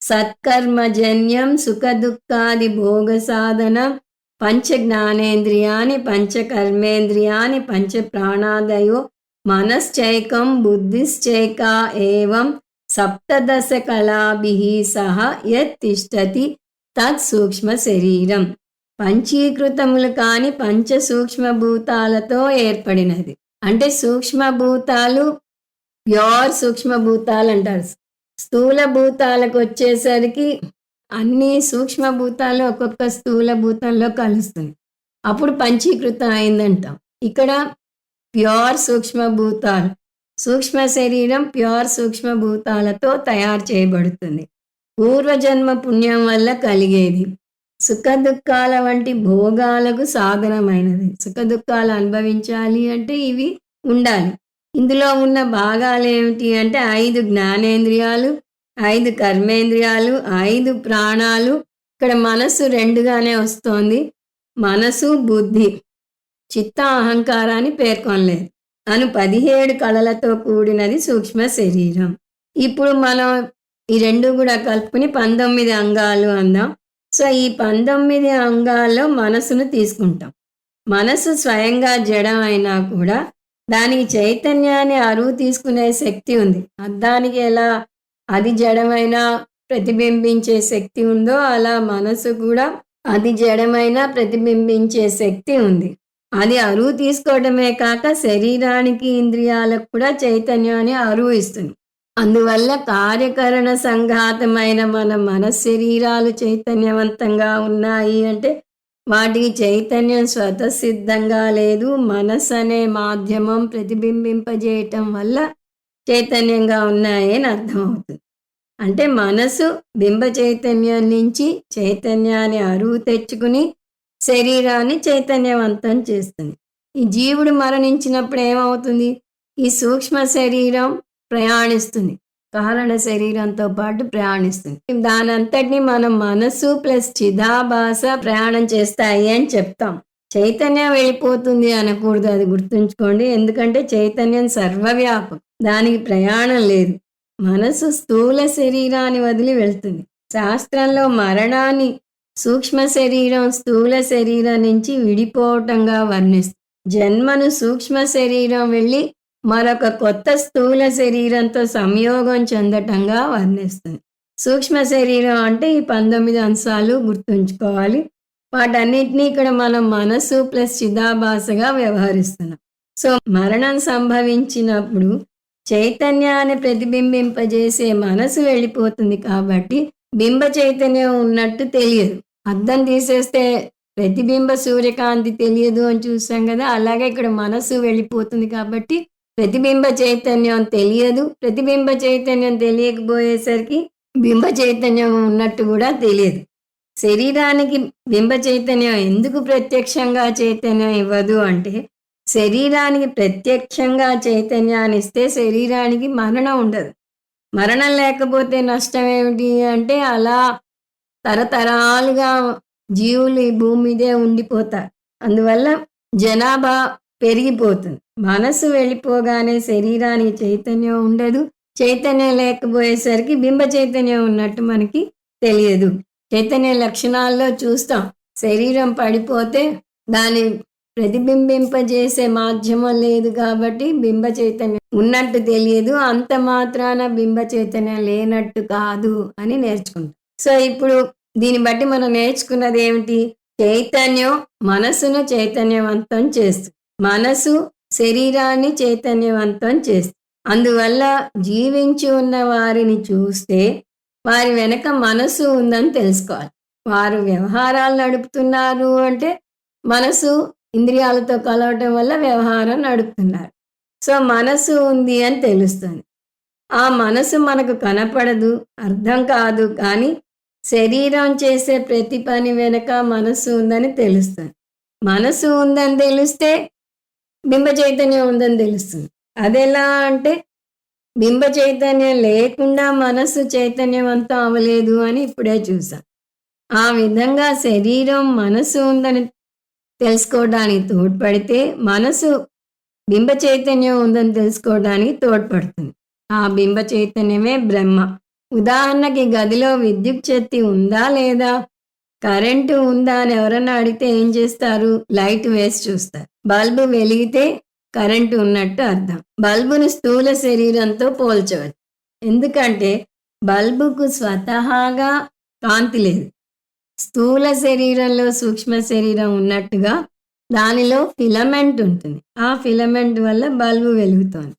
సత్కర్మజన్యం సుఖదుఃఖాది భోగ సాధన పంచ జ్ఞానేంద్రియాని, పంచ కర్మేంద్రియాని, పంచ ప్రాణాదయో మనశ్చైకం బుద్ధిశ్చైక ఏవం సప్తదశ కళాభిః సహ యత్ తిష్టతి తత్ సూక్ష్మ శరీరం. పంచీకృతములు కాని పంచ సూక్ష్మభూతాలతో ఏర్పడినది. అంటే సూక్ష్మభూతాలు ప్యూర్ సూక్ష్మభూతాలు అంటారు. స్థూల భూతాలకు వచ్చేసరికి అన్ని సూక్ష్మభూతాలు ఒక్కొక్క స్థూల భూతంలో కలుస్తుంది, అప్పుడు పంచీకృతం అయిందంటాం. ఇక్కడ ప్యూర్ సూక్ష్మభూతాలు, సూక్ష్మ శరీరం ప్యూర్ సూక్ష్మభూతాలతో తయారు చేయబడుతుంది. పూర్వజన్మ పుణ్యం వల్ల కలిగేది. సుఖ దుఃఖాల వంటి భోగాలకు సాధనమైనది. సుఖ దుఃఖాలు అనుభవించాలి అంటే ఇవి ఉండాలి. ఇందులో ఉన్న భాగాలు ఏమిటి అంటే 5 జ్ఞానేంద్రియాలు, 5 కర్మేంద్రియాలు, 5 ప్రాణాలు. ఇక్కడ మనసు 2గానే వస్తోంది. మనసు, బుద్ధి, చిత్త, అహంకారాన్ని పేర్కొనలేదు. అను 17 కళలతో కూడినది సూక్ష్మ శరీరం. ఇప్పుడు మనం ఈ 2 కూడా కలుపుకుని 19 అంగాలు అందాం. సో ఈ 19 అంగాల్లో మనసును తీసుకుంటాం. మనసు స్వయంగా జడం అయినా కూడా దానికి చైతన్యాన్ని అరువు తీసుకునే శక్తి ఉంది. అద్దానికి ఎలా అది జడమైనా ప్రతిబింబించే శక్తి ఉందో అలా మనసు కూడా అది జడమైనా ప్రతిబింబించే శక్తి ఉంది. అది అరువు తీసుకోవడమే కాక శరీరానికి, ఇంద్రియాలకు కూడా చైతన్యాన్ని అరువు ఇస్తుంది. అందువల్ల కార్యకరణ సంఘాతమైన మన మనశ్శరీరాలు చైతన్యవంతంగా ఉన్నాయి అంటే వాటికి చైతన్యం స్వతసిద్ధంగా లేదు. మనస్సు అనే మాధ్యమం ప్రతిబింబింపజేయటం వల్ల చైతన్యంగా ఉన్నాయని అర్థమవుతుంది. అంటే మనసు బింబ చైతన్యం నుంచి చైతన్యాన్ని అరువు తెచ్చుకుని శరీరాన్ని చైతన్యవంతం చేస్తుంది. ఈ జీవుడు మరణించినప్పుడు ఏమవుతుంది? ఈ సూక్ష్మ శరీరం ప్రయాణిస్తుంది, కారణ శరీరంతో పాటు ప్రయాణిస్తుంది. దానంతటిని మనం మనసు ప్లస్ చిదాభాస ప్రయాణం చేస్తాయి అని చెప్తాం. చైతన్యం వెళ్ళిపోతుంది అనకూడదు. అది గుర్తుంచుకోండి. ఎందుకంటే చైతన్యం సర్వవ్యాపకం. దానికి ప్రయాణం లేదు. మనసు స్థూల శరీరాన్ని వదిలి వెళ్తుంది. శాస్త్రంలో మరణాన్ని సూక్ష్మ శరీరం స్థూల శరీరం నుంచి విడిపోవటంగా వర్ణిస్తుంది. జన్మను సూక్ష్మ శరీరం వెళ్ళి మరొక కొత్త స్థూల శరీరంతో సంయోగం చెందటంగా వర్ణిస్తుంది. సూక్ష్మ శరీరం అంటే ఈ 19 అంశాలు గుర్తుంచుకోవాలి. వాటన్నిటినీ ఇక్కడ మనం మనసు ప్లస్ చిదాభాసగా వ్యవహరిస్తున్నాం. సో మరణం సంభవించినప్పుడు చైతన్యాన్ని ప్రతిబింబింపజేసే మనసు వెళ్ళిపోతుంది కాబట్టి బింబ చైతన్యం ఉన్నట్టు తెలియదు. అద్దం తీసేస్తే ప్రతిబింబ సూర్యకాంతి తెలియదు అని చూసాం కదా, అలాగే ఇక్కడ మనసు వెళ్ళిపోతుంది కాబట్టి ప్రతిబింబ చైతన్యం తెలియదు. ప్రతిబింబ చైతన్యం తెలియకపోయేసరికి బింబ చైతన్యం ఉన్నట్టు కూడా తెలియదు. శరీరానికి బింబ చైతన్యం ఎందుకు ప్రత్యక్షంగా చైతన్యం ఇవ్వదు అంటే, శరీరానికి ప్రత్యక్షంగా చైతన్యాన్ని ఇస్తే శరీరానికి మరణం ఉండదు. మరణం లేకపోతే నష్టం ఏమిటి అంటే, అలా తరతరాలుగా జీవులు ఈ భూమి మీదే ఉండిపోతారు. అందువల్ల జనాభా పెరిగిపోతుంది. మనసు వెళ్ళిపోగానే శరీరానికి చైతన్యం ఉండదు. చైతన్యం లేకపోయేసరికి బింబ చైతన్యం ఉన్నట్టు మనకి తెలియదు. చైతన్య లక్షణాల్లో చూస్తాం. శరీరం పడిపోతే దాన్ని ప్రతిబింబింపజేసే మాధ్యమం లేదు కాబట్టి బింబ చైతన్యం ఉన్నట్టు తెలియదు. అంత మాత్రాన బింబ చైతన్యం లేనట్టు కాదు అని నేర్చుకుంటాం. సో ఇప్పుడు దీన్ని బట్టి మనం నేర్చుకున్నది ఏమిటి? చైతన్యం మనసును చైతన్యవంతం చేస్తుంది. మనసు శరీరాన్ని చైతన్యవంతం చేస్తుంది. అందువల్ల జీవించి ఉన్న వారిని చూస్తే వారి వెనక మనసు ఉందని తెలుసుకోవాలి. వారు వ్యవహారాలు నడుపుతున్నారు అంటే మనసు ఇంద్రియాలతో కలవటం వల్ల వ్యవహారం నడుపుతున్నారు. సో మనసు ఉంది అని తెలుస్తుంది. ఆ మనసు మనకు కనపడదు, అర్థం కాదు, కానీ శరీరం చేసే ప్రతి పని వెనక మనసు ఉందని తెలుస్తుంది. మనసు ఉందని తెలిస్తే బింబ చైతన్యం ఉందని తెలుస్తుంది. అదెలా అంటే, బింబ చైతన్యం లేకుండా మనసు చైతన్యవంతం అవ్వలేదు అని ఇప్పుడే చూసాం. ఆ విధంగా శరీరం మనసు ఉందని తెలుసుకోవడానికి తోడ్పడితే మనసు బింబ చైతన్యం ఉందని తెలుసుకోవడానికి తోడ్పడుతుంది. ఆ బింబ చైతన్యమే బ్రహ్మ. ఉదాహరణకి గదిలో విద్యుత్ శక్తి ఉందా లేదా, కరెంటు ఉందా అని ఎవరన్నా అడిగితే ఏం చేస్తారు? లైట్ వేసి చూస్తారు. బల్బు వెలిగితే కరెంటు ఉన్నట్టు అర్థం. బల్బును స్థూల శరీరంతో పోల్చవచ్చు. ఎందుకంటే బల్బుకు స్వతహాగా కాంతి లేదు. స్థూల శరీరంలో సూక్ష్మ శరీరం ఉన్నట్టుగా దానిలో ఫిలమెంట్ ఉంటుంది. ఆ ఫిలమెంట్ వల్ల బల్బు వెలుగుతోంది.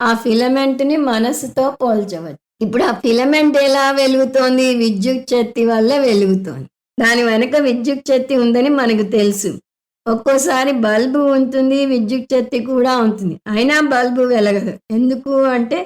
ఆ ఫిలమెంట్ని మనసుతో పోల్చవచ్చు. ఇప్పుడు ఆ ఫిలమెంట్ ఎలా వెలుగుతోంది? విద్యుత్ శక్తి వల్ల వెలుగుతోంది. దాని వెనక విద్యుత్ శక్తి ఉందని మనకు తెలుసు. ఒక్కోసారి బల్బు ఉంటుంది, విద్యుత్ శక్తి కూడా ఉంటుంది, అయినా బల్బు వెలగదు. ఎందుకు అంటే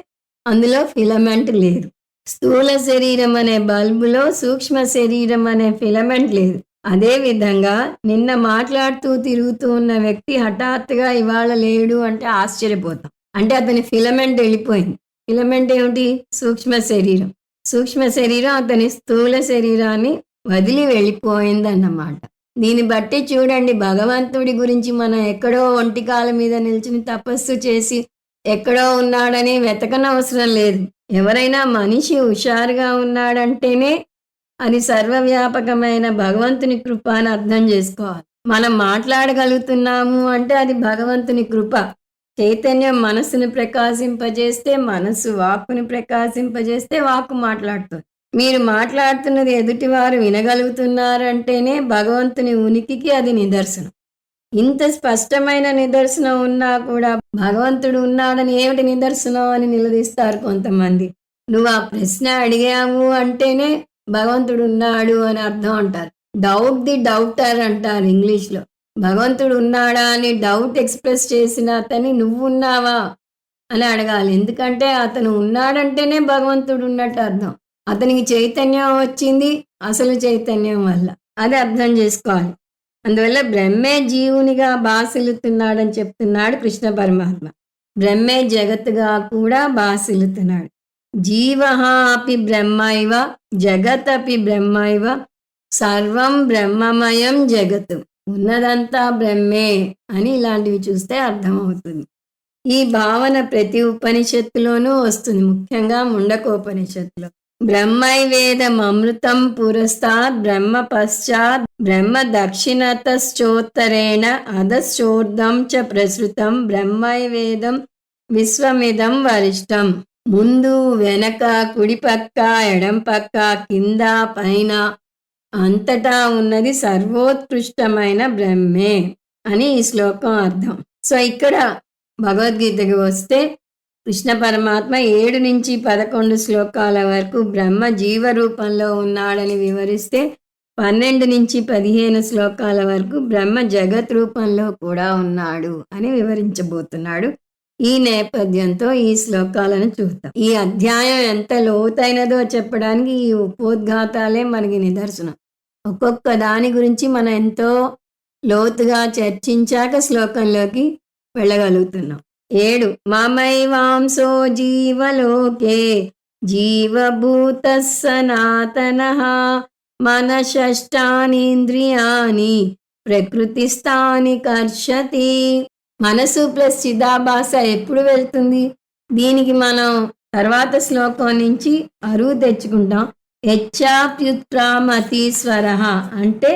అందులో ఫిలమెంట్ లేదు. స్థూల శరీరం అనే బల్బులో సూక్ష్మ శరీరం అనే ఫిలమెంట్ లేదు. అదేవిధంగా నిన్న మాట్లాడుతూ తిరుగుతూ ఉన్న వ్యక్తి హఠాత్తుగా ఇవాళ లేడు అంటే ఆశ్చర్యపోతాం. అంటే అతని ఫిలమెంట్ వెళ్ళిపోయింది. ఫిలమెంట్ ఏమిటి? సూక్ష్మ శరీరం. సూక్ష్మ శరీరం అతని స్థూల శరీరాన్ని వదిలి వెళ్ళిపోయిందన్నమాట. దీన్ని బట్టి చూడండి, భగవంతుడి గురించి మనం ఎక్కడో ఒంటికాల మీద నిల్చుని తపస్సు చేసి ఎక్కడో ఉన్నాడని వెతకనవసరం లేదు. ఎవరైనా మనిషి హుషారుగా ఉన్నాడంటేనే అది సర్వవ్యాపకమైన భగవంతుని కృప అని అర్థం చేసుకోవాలి. మనం మాట్లాడగలుగుతున్నాము అంటే అది భగవంతుని కృప. చైతన్యం మనసును ప్రకాశింపజేస్తే మనసు వాక్కుని ప్రకాశింపజేస్తే వాక్కు మాట్లాడుతుంది. మీరు మాట్లాడుతున్నది ఎదుటివారు వినగలుగుతున్నారంటేనే భగవంతుని ఉనికికి అది నిదర్శనం. ఇంత స్పష్టమైన నిదర్శనం ఉన్నా కూడా భగవంతుడు ఉన్నాడని ఏమిటి నిదర్శనం అని నిలదీస్తారు కొంతమంది. నువ్వు ఆ ప్రశ్న అడిగావు అంటేనే భగవంతుడు ఉన్నాడు అని అర్థం అంటారు. డౌట్ ది డౌటర్ అంటారు ఇంగ్లీష్లో. భగవంతుడు ఉన్నాడా అని డౌట్ ఎక్స్ప్రెస్ చేసిన అతన్ని నువ్వు ఉన్నావా అని అడగాలి. ఎందుకంటే అతను ఉన్నాడంటేనే భగవంతుడు ఉన్నట్టు అర్థం. అతనికి చైతన్యం వచ్చింది అసలు చైతన్యం వల్ల. అది అర్థం చేసుకోవాలి. అందువల్ల బ్రహ్మే జీవునిగా బాసిల్లుతున్నాడని చెప్తున్నాడు కృష్ణ పరమాత్మ. బ్రహ్మే జగత్తుగా కూడా బాసిల్లుతున్నాడు. జీవః అపి బ్రహ్మైవ జగత్ అపి బ్రహ్మైవ సర్వం బ్రహ్మమయం జగత్. ఉన్నదంతా బ్రహ్మే అని ఇలాంటివి చూస్తే అర్థమవుతుంది. ఈ భావన ప్రతి ఉపనిషత్తులోనూ వస్తుంది. ముఖ్యంగా ముండకోపనిషత్తులో. బ్రహ్మైవేదమమృతం పురస్తాద్ బ్రహ్మ పశ్చాత్ బ్రహ్మ దక్షిణతశ్చోత్తరేణ అధశ్చోర్ధం చ ప్రసృతం బ్రహ్మైవేదం విశ్వమిదం వరిష్టం. ముందు వెనక కుడి పక్క ఎడం పక్క కింద పైన అంతటా ఉన్నది సర్వోత్కృష్టమైన బ్రహ్మే అని ఈ శ్లోకం అర్థం. సో ఇక్కడ భగవద్గీతకి వస్తే కృష్ణ పరమాత్మ 7 నుంచి 11 శ్లోకాల వరకు బ్రహ్మ జీవ రూపంలో ఉన్నాడని వివరిస్తే 12 నుంచి 15 శ్లోకాల వరకు బ్రహ్మ జగత్ రూపంలో కూడా ఉన్నాడు అని వివరించబోతున్నాడు. ఈ నేపథ్యంతో ఈ శ్లోకాలను చూద్దాం. ఈ అధ్యాయం ఎంత లోతైనదో చెప్పడానికి ఈ ఉపోద్ఘాతాలే మనకి నిదర్శనం. ఒక్కొక్క దాని గురించి మనం ఎంతో లోతుగా చర్చించాక శ్లోకంలోకి వెళ్ళగలుగుతున్నాం. 7 మమైవాంసో జీవలోకే జీవభూత సనాతనః మనషష్టానీంద్రియాని ప్రకృతిస్థాని కర్షతి. మనసు ప్లస్ చిదాభాస ఎప్పుడు వెళ్తుంది? దీనికి మనం తర్వాత శ్లోకం నుంచి అరువు తెచ్చుకుంటాం. యచ్చాప్యుత్క్రామతి స్వరః అంటే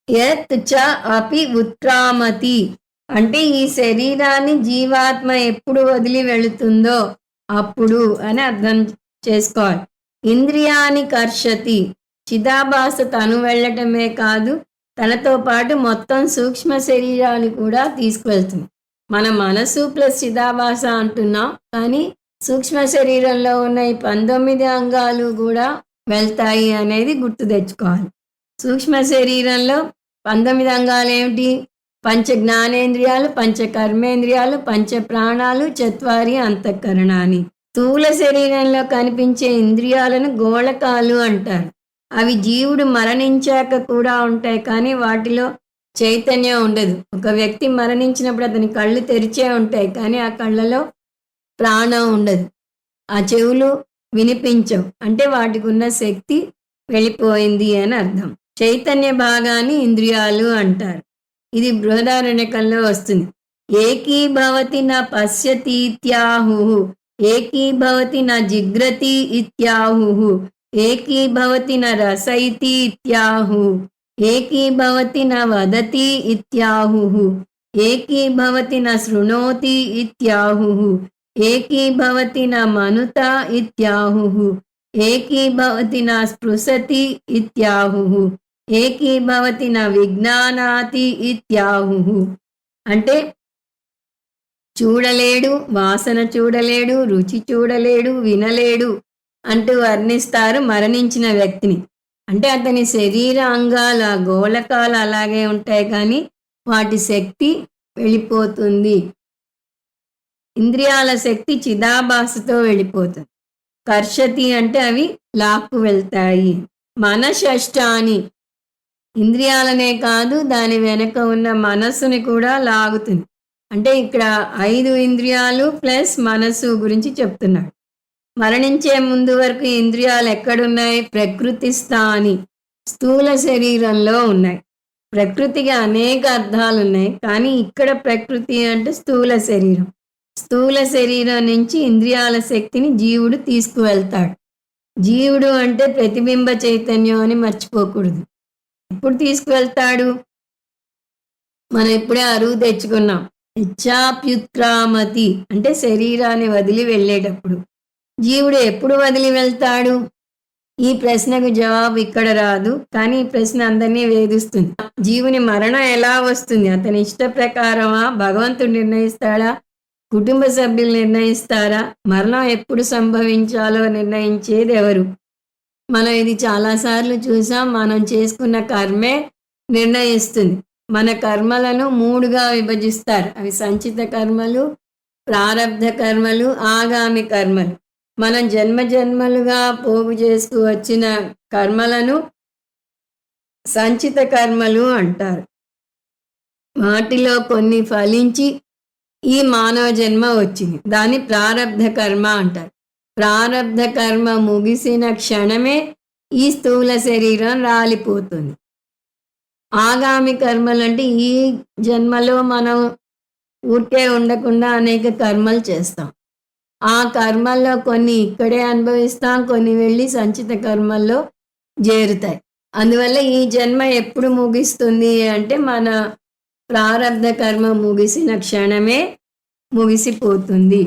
యత్ చ అపి ఉత్క్రామతి అంటే ఈ శరీరాన్ని జీవాత్మ ఎప్పుడు వదిలి వెళుతుందో అప్పుడు అని అర్థం చేసుకోవాలి. ఇంద్రియాని కర్షతి చిదాభాస తను వెళ్ళటమే కాదు తనతో పాటు మొత్తం సూక్ష్మ శరీరాన్ని కూడా తీసుకువెళ్తుంది. మన మనసు ప్లస్ చిదాభాస అంటున్నాం, కానీ సూక్ష్మ శరీరంలో ఉన్న ఈ 19 అంగాలు కూడా వెళ్తాయి అనేది గుర్తు తెచ్చుకోవాలి. సూక్ష్మ శరీరంలో 19 అంగాలు ఏమిటి? పంచ జ్ఞానేంద్రియాలు, పంచ కర్మేంద్రియాలు, పంచ ప్రాణాలు, 4 అంతఃకరణాన్ని. స్థూల శరీరంలో కనిపించే ఇంద్రియాలను గోళకాలు అంటారు. అవి జీవుడు మరణించాక కూడా ఉంటాయి, కానీ వాటిలో చైతన్యం ఉండదు. ఒక వ్యక్తి మరణించినప్పుడు అతని కళ్ళు తెరిచే ఉంటాయి, కానీ ఆ కళ్ళలో ప్రాణం ఉండదు. ఆ చెవులు వినిపించవు, అంటే వాటికి ఉన్న శక్తి వెళ్ళిపోయింది అని అర్థం. చైతన్య భాగాన్ని ఇంద్రియాలు అంటారు. ఇది బృహదారణ్యకంలో వస్తుంది. ఏకీభవతి న పశ్యతి ఇత్యాహుః ఏకీభవతి న జిగ్రతి ఇత్యాహుః ఏకీభవతి న రసయితి ఇత్యాహుః ఏకీభవతి న వదతి ఇత్యాహుః ఏకీభవతి న శృణోతి ఇత్యాహుః ఏకీభవతి న మనుత ఇత్యాహుః ఏకీభవతి న స్పృశతి ఇత్యాహుః ఏకీభవతి న విజ్ఞానాతి ఇత్యాహుః అంటే చూడలేడు, వాసన చూడలేడు, రుచి చూడలేడు, వినలేడు అంటూ వర్ణిస్తారు మరణించిన వ్యక్తిని. అంటే అతని శరీర అంగాల గోళకాలు అలాగే ఉంటాయి, కానీ వాటి శక్తి వెళ్ళిపోతుంది. ఇంద్రియాల శక్తి చిదాభాసతో వెళ్ళిపోతుంది. కర్షతి అంటే అవి లాక్కు వెళ్తాయి. మనషష్టాని ఇంద్రియాలనే కాదు దాని వెనక ఉన్న మనస్సుని కూడా లాగుతుంది. అంటే ఇక్కడ 5 ఇంద్రియాలు ప్లస్ మనస్సు గురించి చెప్తున్నాడు. మరణించే ముందు వరకు ఇంద్రియాలు ఎక్కడున్నాయి? ప్రకృతి స్థాని స్థూల శరీరంలో ఉన్నాయి. ప్రకృతికి అనేక అర్థాలు ఉన్నాయి, కానీ ఇక్కడ ప్రకృతి అంటే స్థూల శరీరం. స్థూల శరీరం నుంచి ఇంద్రియాల శక్తిని జీవుడు తీసుకువెళ్తాడు. జీవుడు అంటే ప్రతిబింబ చైతన్యం అని మర్చిపోకూడదు. ఎప్పుడు తీసుకువెళ్తాడు? మనం ఇప్పుడే అరువు తెచ్చుకున్నాం. ఇచ్చాప్యుత్క్రామతి అంటే శరీరాన్ని వదిలి వెళ్ళేటప్పుడు. జీవుడు ఎప్పుడు వదిలి వెళ్తాడు? ఈ ప్రశ్నకు జవాబు ఇక్కడ రాదు, కానీ ఈ ప్రశ్న అందరినీ వేధిస్తుంది. జీవుని మరణం ఎలా వస్తుంది? అతని ఇష్ట ప్రకారమా? భగవంతుడు నిర్ణయిస్తాడా? కుటుంబ సభ్యులు నిర్ణయిస్తారా? మరణం ఎప్పుడు సంభవించాలో నిర్ణయించేది ఎవరు? మనం ఇది చాలాసార్లు చూసాం. మనం చేసుకున్న కర్మే నిర్ణయిస్తుంది. మన కర్మలను 3గా విభజిస్తారు. అవి సంచిత కర్మలు, ప్రారబ్ధ కర్మలు, ఆగామి కర్మలు. మనం జన్మజన్మలుగా పోగు చేసుకు వచ్చిన కర్మలను సంచిత కర్మలు అంటారు. వాటిలో కొన్ని ఫలించి ఈ మానవ జన్మ వచ్చింది, దాన్ని ప్రారబ్ధ కర్మ అంటారు. ప్రారబ్ధ కర్మ ముగిసిన క్షణమే ఈ స్థూల శరీరం రాలిపోతుంది. ఆగామి కర్మలంటే ఈ జన్మలో మనం ఊరికే ఉండకుండా అనేక కర్మలు చేస్తాం. ఆ కర్మల్లో కొన్ని ఇక్కడే అనుభవిస్తాం. కొన్ని వెళ్ళి సంచిత కర్మల్లో జేరుతాయి. అందువల్ల ఈ జన్మ ఎప్పుడు ముగిస్తుంది అంటే మన ప్రారబ్ధ కర్మ ముగిసిన క్షణమే ముగిసిపోతుంది.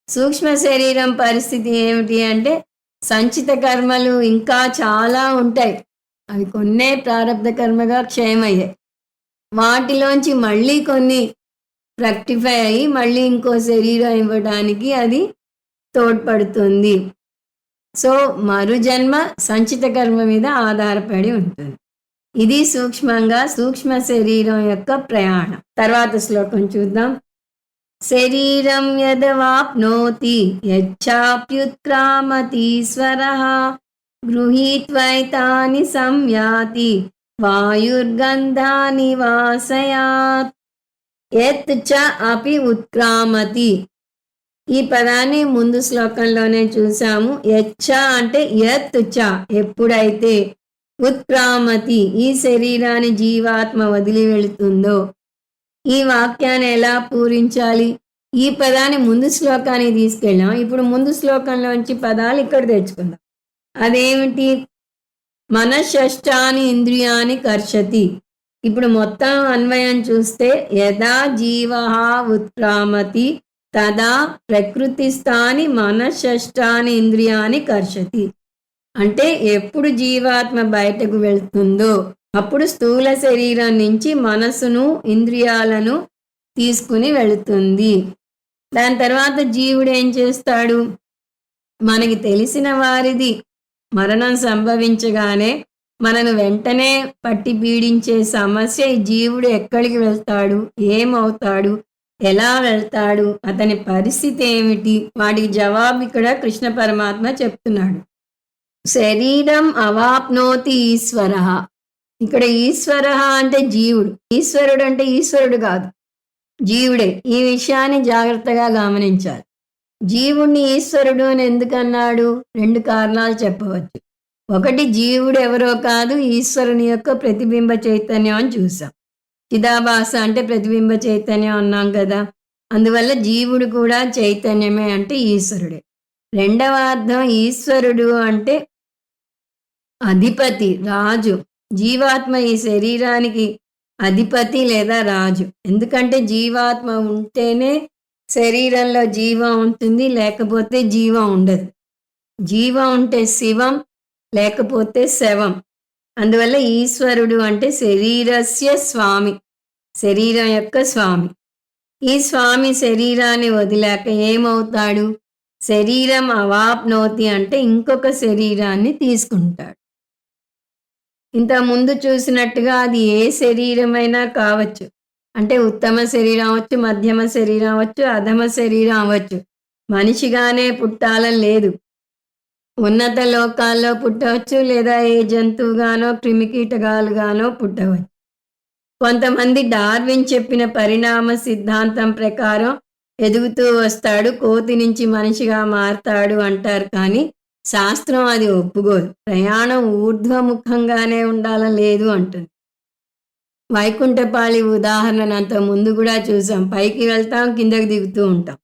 సూక్ష్మ శరీరం పరిస్థితి ఏమిటి అంటే సంచిత కర్మలు ఇంకా చాలా ఉంటాయి. అవి కొన్నే ప్రారబ్ధ కర్మగా క్షయమయ్యాయి. వాటిలోంచి మళ్ళీ కొన్ని రెక్టిఫై అయ్యి మళ్ళీ ఇంకో శరీరం ఇవ్వడానికి అది తోడ్పడుతుంది. సో మరు జన్మ సంచిత కర్మ మీద ఆధారపడి ఉంటుంది. ఇది సూక్ష్మంగా సూక్ష్మ శరీరం యొక్క ప్రయాణం. తర్వాత శ్లోకం చూద్దాం. శరీరం యదవాప్నోతి యచ్చాప్యుత్క్రామతీశ్వరః గృహీత్వైతాని సంయాతి వాయుర్గంధాని వాసయాత్ యత్ చ అపి ఉత్క్రామతి. ఈ పదాన్ని ముందు శ్లోకంలోనే చూసాము. యచ్చ అంటే యత్ చ ఎప్పుడైతే, ఉత్క్రామతి ఈ శరీరాన్ని జీవాత్మ వదిలి వెళుతుందో. ఈ వాక్యాన్ని ఎలా పూరించాలి? ఈ పదాన్ని ముందు శ్లోకానికి తీసుకెళ్ళాం. ఇప్పుడు ముందు శ్లోకంలోంచి పదాలు ఇక్కడ తెచ్చుకుందాం. అదేమిటి? మనశ్శష్టాని ఇంద్రియాని కర్షతి. ఇప్పుడు మొత్తం అన్వయం చూస్తే యదా జీవః ఉత్క్రామతి తదా ప్రకృతిస్థాని మనశ్శష్టాని ఇంద్రియాని కర్షతి. అంటే ఎప్పుడు జీవాత్మ బయటకు వెళ్తుందో అప్పుడు స్థూల శరీరం నుంచి మనసును ఇంద్రియాలను తీసుకుని వెళుతుంది. దాని తర్వాత జీవుడు ఏం చేస్తాడు? మనకి తెలిసిన వారిది మరణం సంభవించగానే మనను వెంటనే పట్టి పీడించే సమస్య, ఈ జీవుడు ఎక్కడికి వెళ్తాడు, ఏమవుతాడు, ఎలా వెళ్తాడు, అతని పరిస్థితి ఏమిటి, వాటికి జవాబు ఇక్కడ కృష్ణ పరమాత్మ చెప్తున్నాడు. శరీరం అవాప్నోతి ఈశ్వర. ఇక్కడ ఈశ్వర అంటే జీవుడు. ఈశ్వరుడు అంటే ఈశ్వరుడు కాదు, జీవుడే. ఈ విషయాన్ని జాగ్రత్తగా గమనించాలి. జీవుణ్ణి ఈశ్వరుడు అని ఎందుకన్నాడు? 2 కారణాలు చెప్పవచ్చు. ఒకటి, జీవుడు ఎవరో కాదు, ఈశ్వరుని యొక్క ప్రతిబింబ చైతన్యం అని చూసాం. చిదాభాస అంటే ప్రతిబింబ చైతన్యం అన్నాం కదా. అందువల్ల జీవుడు కూడా చైతన్యమే, అంటే ఈశ్వరుడే. రెండవ అర్థం, ఈశ్వరుడు అంటే అధిపతి, రాజు. జీవాత్మ ఈ శరీరానికి అధిపతి లేదా రాజు. ఎందుకంటే జీవాత్మ ఉంటేనే శరీరంలో జీవం ఉంటుంది, లేకపోతే జీవం ఉండదు. జీవం ఉంటే శివం, లేకపోతే శవం. అందువల్ల ఈశ్వరుడు అంటే శరీరస్య స్వామి, శరీరం యొక్క స్వామి. ఈ స్వామి శరీరాన్ని వదిలాక ఏమవుతాడు? శరీరం అవాప్నోతి అంటే ఇంకొక శరీరాన్ని తీసుకుంటాడు. ఇంత ముందు చూసినట్టుగా అది ఏ శరీరమైనా కావచ్చు. అంటే ఉత్తమ శరీరం అవ్వచ్చు, మధ్యమ శరీరం అవ్వచ్చు, అధమ శరీరం అవ్వచ్చు. మనిషిగానే పుట్టాలని లేదు. ఉన్నత లోకాల్లో పుట్టవచ్చు, లేదా ఏ జంతువుగానో క్రిమికీటకాలుగానో పుట్టవచ్చు. కొంతమంది డార్విన్ చెప్పిన పరిణామ సిద్ధాంతం ప్రకారం ఎదుగుతూ వస్తాడు, కోతి నుంచి మనిషిగా మారతాడు అంటారు. కానీ శాస్త్రం అది ఒప్పుకోదు. ప్రయాణం ఊర్ధ్వముఖంగానే ఉండాలని లేదు అంటుంది. వైకుంఠపాళి ఉదాహరణ అంత ముందు కూడా చూసాం. పైకి వెళ్తాం, కిందకి దిగుతూ ఉంటాం.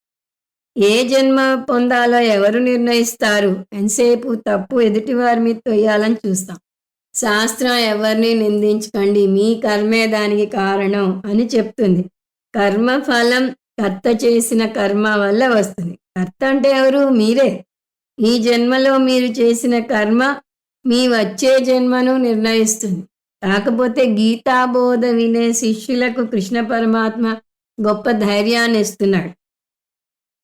ఏ జన్మ పొందాలో ఎవరు నిర్ణయిస్తారు? ఎంతసేపు తప్పు ఎదుటివారి మీద తొయ్యాలని చూస్తాం. శాస్త్రం ఎవరిని నిందించకండి, మీ కర్మే దానికి కారణం అని చెప్తుంది. కర్మ ఫలం కర్త చేసిన కర్మ వల్ల వస్తుంది. కర్త అంటే ఎవరు? మీరే. ఈ జన్మలో మీరు చేసిన కర్మ మీ వచ్చే జన్మను నిర్ణయిస్తుంది. కాకపోతే గీతాబోధ వినే శిష్యులకు కృష్ణ పరమాత్మ గొప్ప ధైర్యాన్ని ఇస్తున్నాడు.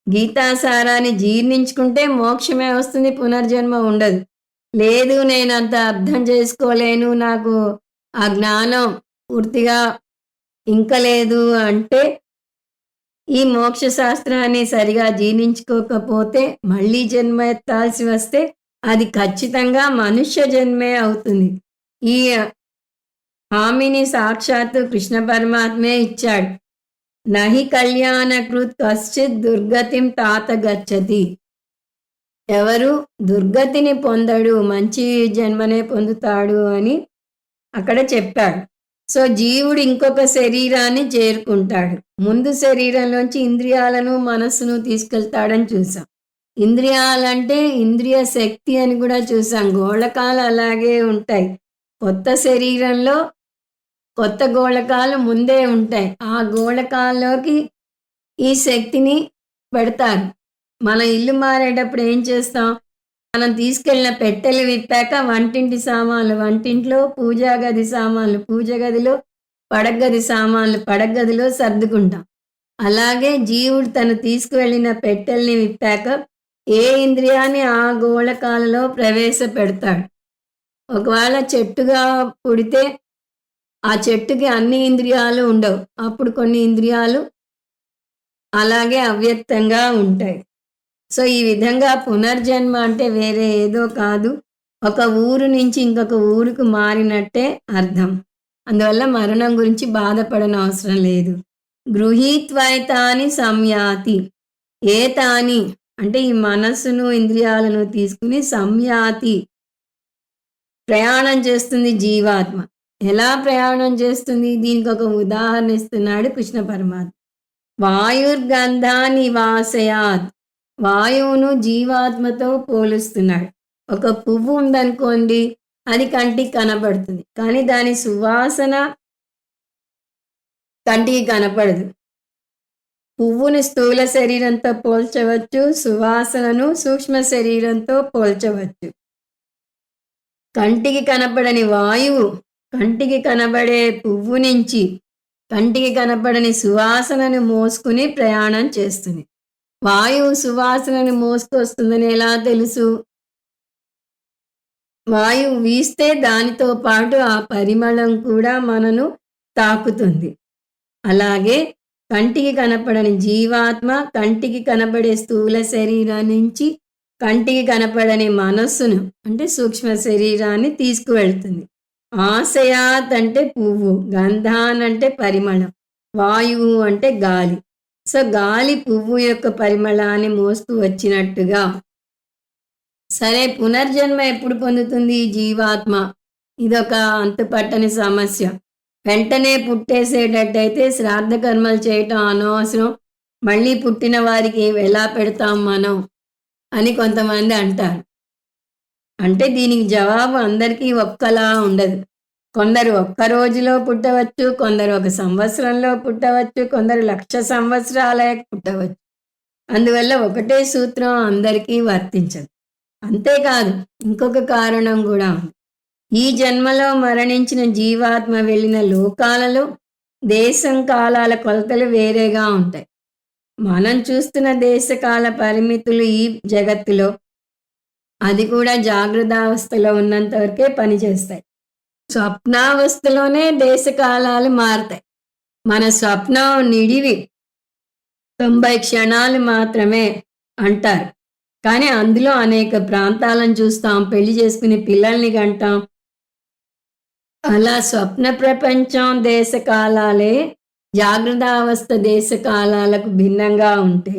గీతాసారాన్ని జీర్ణించుకుంటే మోక్షమే వస్తుంది, పునర్జన్మ ఉండదు. లేదు, నేను అంత అర్థం చేసుకోలేను, నాకు ఆ జ్ఞానం పూర్తిగా ఇంకలేదు అంటే, ఈ మోక్ష శాస్త్రాన్ని సరిగా జీర్ణించుకోకపోతే మళ్ళీ జన్మ ఎత్తాల్సి వస్తే అది ఖచ్చితంగా మనుష్య జన్మే అవుతుంది. ఈ హామీని సాక్షాత్తు కృష్ణ పరమాత్మే ఇచ్చాడు. నహి కళ్యాణకృత్ కశ్చిత్ దుర్గతిం తాత గచ్చతి. ఎవరు దుర్గతిని పొందడు, మంచి జన్మనే పొందుతాడు అని అక్కడ చెప్పాడు. సో జీవుడు ఇంకొక శరీరాన్ని చేరుకుంటాడు. ముందు శరీరంలోంచి ఇంద్రియాలను, మనస్సును తీసుకెళ్తాడని చూసాం. ఇంద్రియాలంటే ఇంద్రియ శక్తి అని కూడా చూసాం. గోళకాలు అలాగే ఉంటాయి. కొత్త శరీరంలో కొత్త గోళకాలు ముందే ఉంటాయి. ఆ గోళకాల్లోకి ఈ శక్తిని పెడతారు. మన ఇల్లు మారేటప్పుడు ఏం చేస్తాం? మనం తీసుకెళ్ళిన పెట్టెలు విప్పాక వంటింటి సామాన్లు వంటింట్లో, పూజా గది సామాన్లు పూజ గదిలో, పడగది సామాన్లు పడగదిలో సర్దుకుంటాం. అలాగే జీవుడు తను తీసుకువెళ్ళిన పెట్టెల్ని విప్పాక ఏ ఇంద్రియాన్ని ఆ గోళకాలలో ప్రవేశపెడతాడు. ఒకవేళ చెట్టుగా పుడితే ఆ చెట్టుకి అన్ని ఇంద్రియాలు ఉండవు. అప్పుడు కొన్ని ఇంద్రియాలు అలాగే అవ్యక్తంగా ఉంటాయి. సో ఈ విధంగా పునర్జన్మ అంటే వేరే ఏదో కాదు. ఒక ఊరు నుంచి ఇంకొక ఊరుకు మారినట్టే అర్థం. అందువల్ల మరణం గురించి బాధపడనవసరం లేదు. గృహీత్వైతాని సంయాతి. ఏతాని అంటే ఈ మనస్సును, ఇంద్రియాలను తీసుకుని సంయాతి ప్రయాణం చేస్తుంది జీవాత్మ. ఎలా ప్రయాణం చేస్తుంది? దీనికి ఒక ఉదాహరణ ఇస్తున్నాడు కృష్ణ పరమాత్మ. వాయుర్గంధాని వాసయాత్. వాయువును జీవాత్మతో పోలుస్తున్నాడు. ఒక పువ్వు ఉందనుకోండి, అది కంటికి కనబడుతుంది, కానీ దాని సువాసన కంటికి కనపడదు. పువ్వుని స్థూల శరీరంతో పోల్చవచ్చు, సువాసనను సూక్ష్మ శరీరంతో పోల్చవచ్చు. కంటికి కనపడని వాయువు కంటికి కనబడే పువ్వు నుంచి కంటికి కనపడని సువాసనను మోసుకుని ప్రయాణం చేస్తుంది. వాయువు సువాసనను మోసుకొస్తుందని ఎలా తెలుసు? వాయువు వీస్తే దానితో పాటు ఆ పరిమళం కూడా మనను తాకుతుంది. అలాగే కంటికి కనపడని జీవాత్మ కంటికి కనబడే స్థూల శరీరం నుంచి కంటికి కనపడని మనస్సును అంటే సూక్ష్మ శరీరాన్ని తీసుకువెళ్తుంది. ఆశయాత్ అంటే పువ్వు, గంధాన్ అంటే పరిమళం, వాయువు అంటే గాలి. సో గాలి పువ్వు యొక్క పరిమళాన్ని మోస్తూ వచ్చినట్టుగా. సరే, పునర్జన్మ ఎప్పుడు పొందుతుంది జీవాత్మ? ఇదొక అంతుపట్టని సమస్య. వెంటనే పుట్టేసేటట్టయితే శ్రాద్ధ కర్మలు చేయటం అనవసరం, మళ్ళీ పుట్టిన వారికి ఎలా పెడతాం మనం అని కొంతమంది అంటారు. అంటే దీనికి జవాబు అందరికీ ఒక్కలా ఉండదు. కొందరు ఒక్క రోజులో పుట్టవచ్చు, కొందరు ఒక సంవత్సరంలో పుట్టవచ్చు, కొందరు 1,00,000 సంవత్సరాలే పుట్టవచ్చు. అందువల్ల ఒకటే సూత్రం అందరికీ వర్తించదు. అంతేకాదు, ఇంకొక కారణం కూడా ఉంది. ఈ జన్మలో మరణించిన జీవాత్మ వెళ్ళిన లోకాలలో దేశం కాలాల కొలతలు వేరేగా ఉంటాయి. మనం చూస్తున్న దేశకాల పరిమితులు ఈ జగత్తులో అది కూడా జాగృతావస్థలో ఉన్నంత వరకే పనిచేస్తాయి. స్వప్నావస్థలోనే దేశకాలాలు మారతాయి. మన స్వప్నం నిడివి 90 క్షణాలు మాత్రమే అంటారు, కానీ అందులో అనేక ప్రాంతాలను చూస్తాం, పెళ్లి చేసుకుని పిల్లల్ని కంటాం. అలా స్వప్న ప్రపంచం దేశకాలాలే జాగృతావస్థ దేశకాలాలకు భిన్నంగా ఉంటే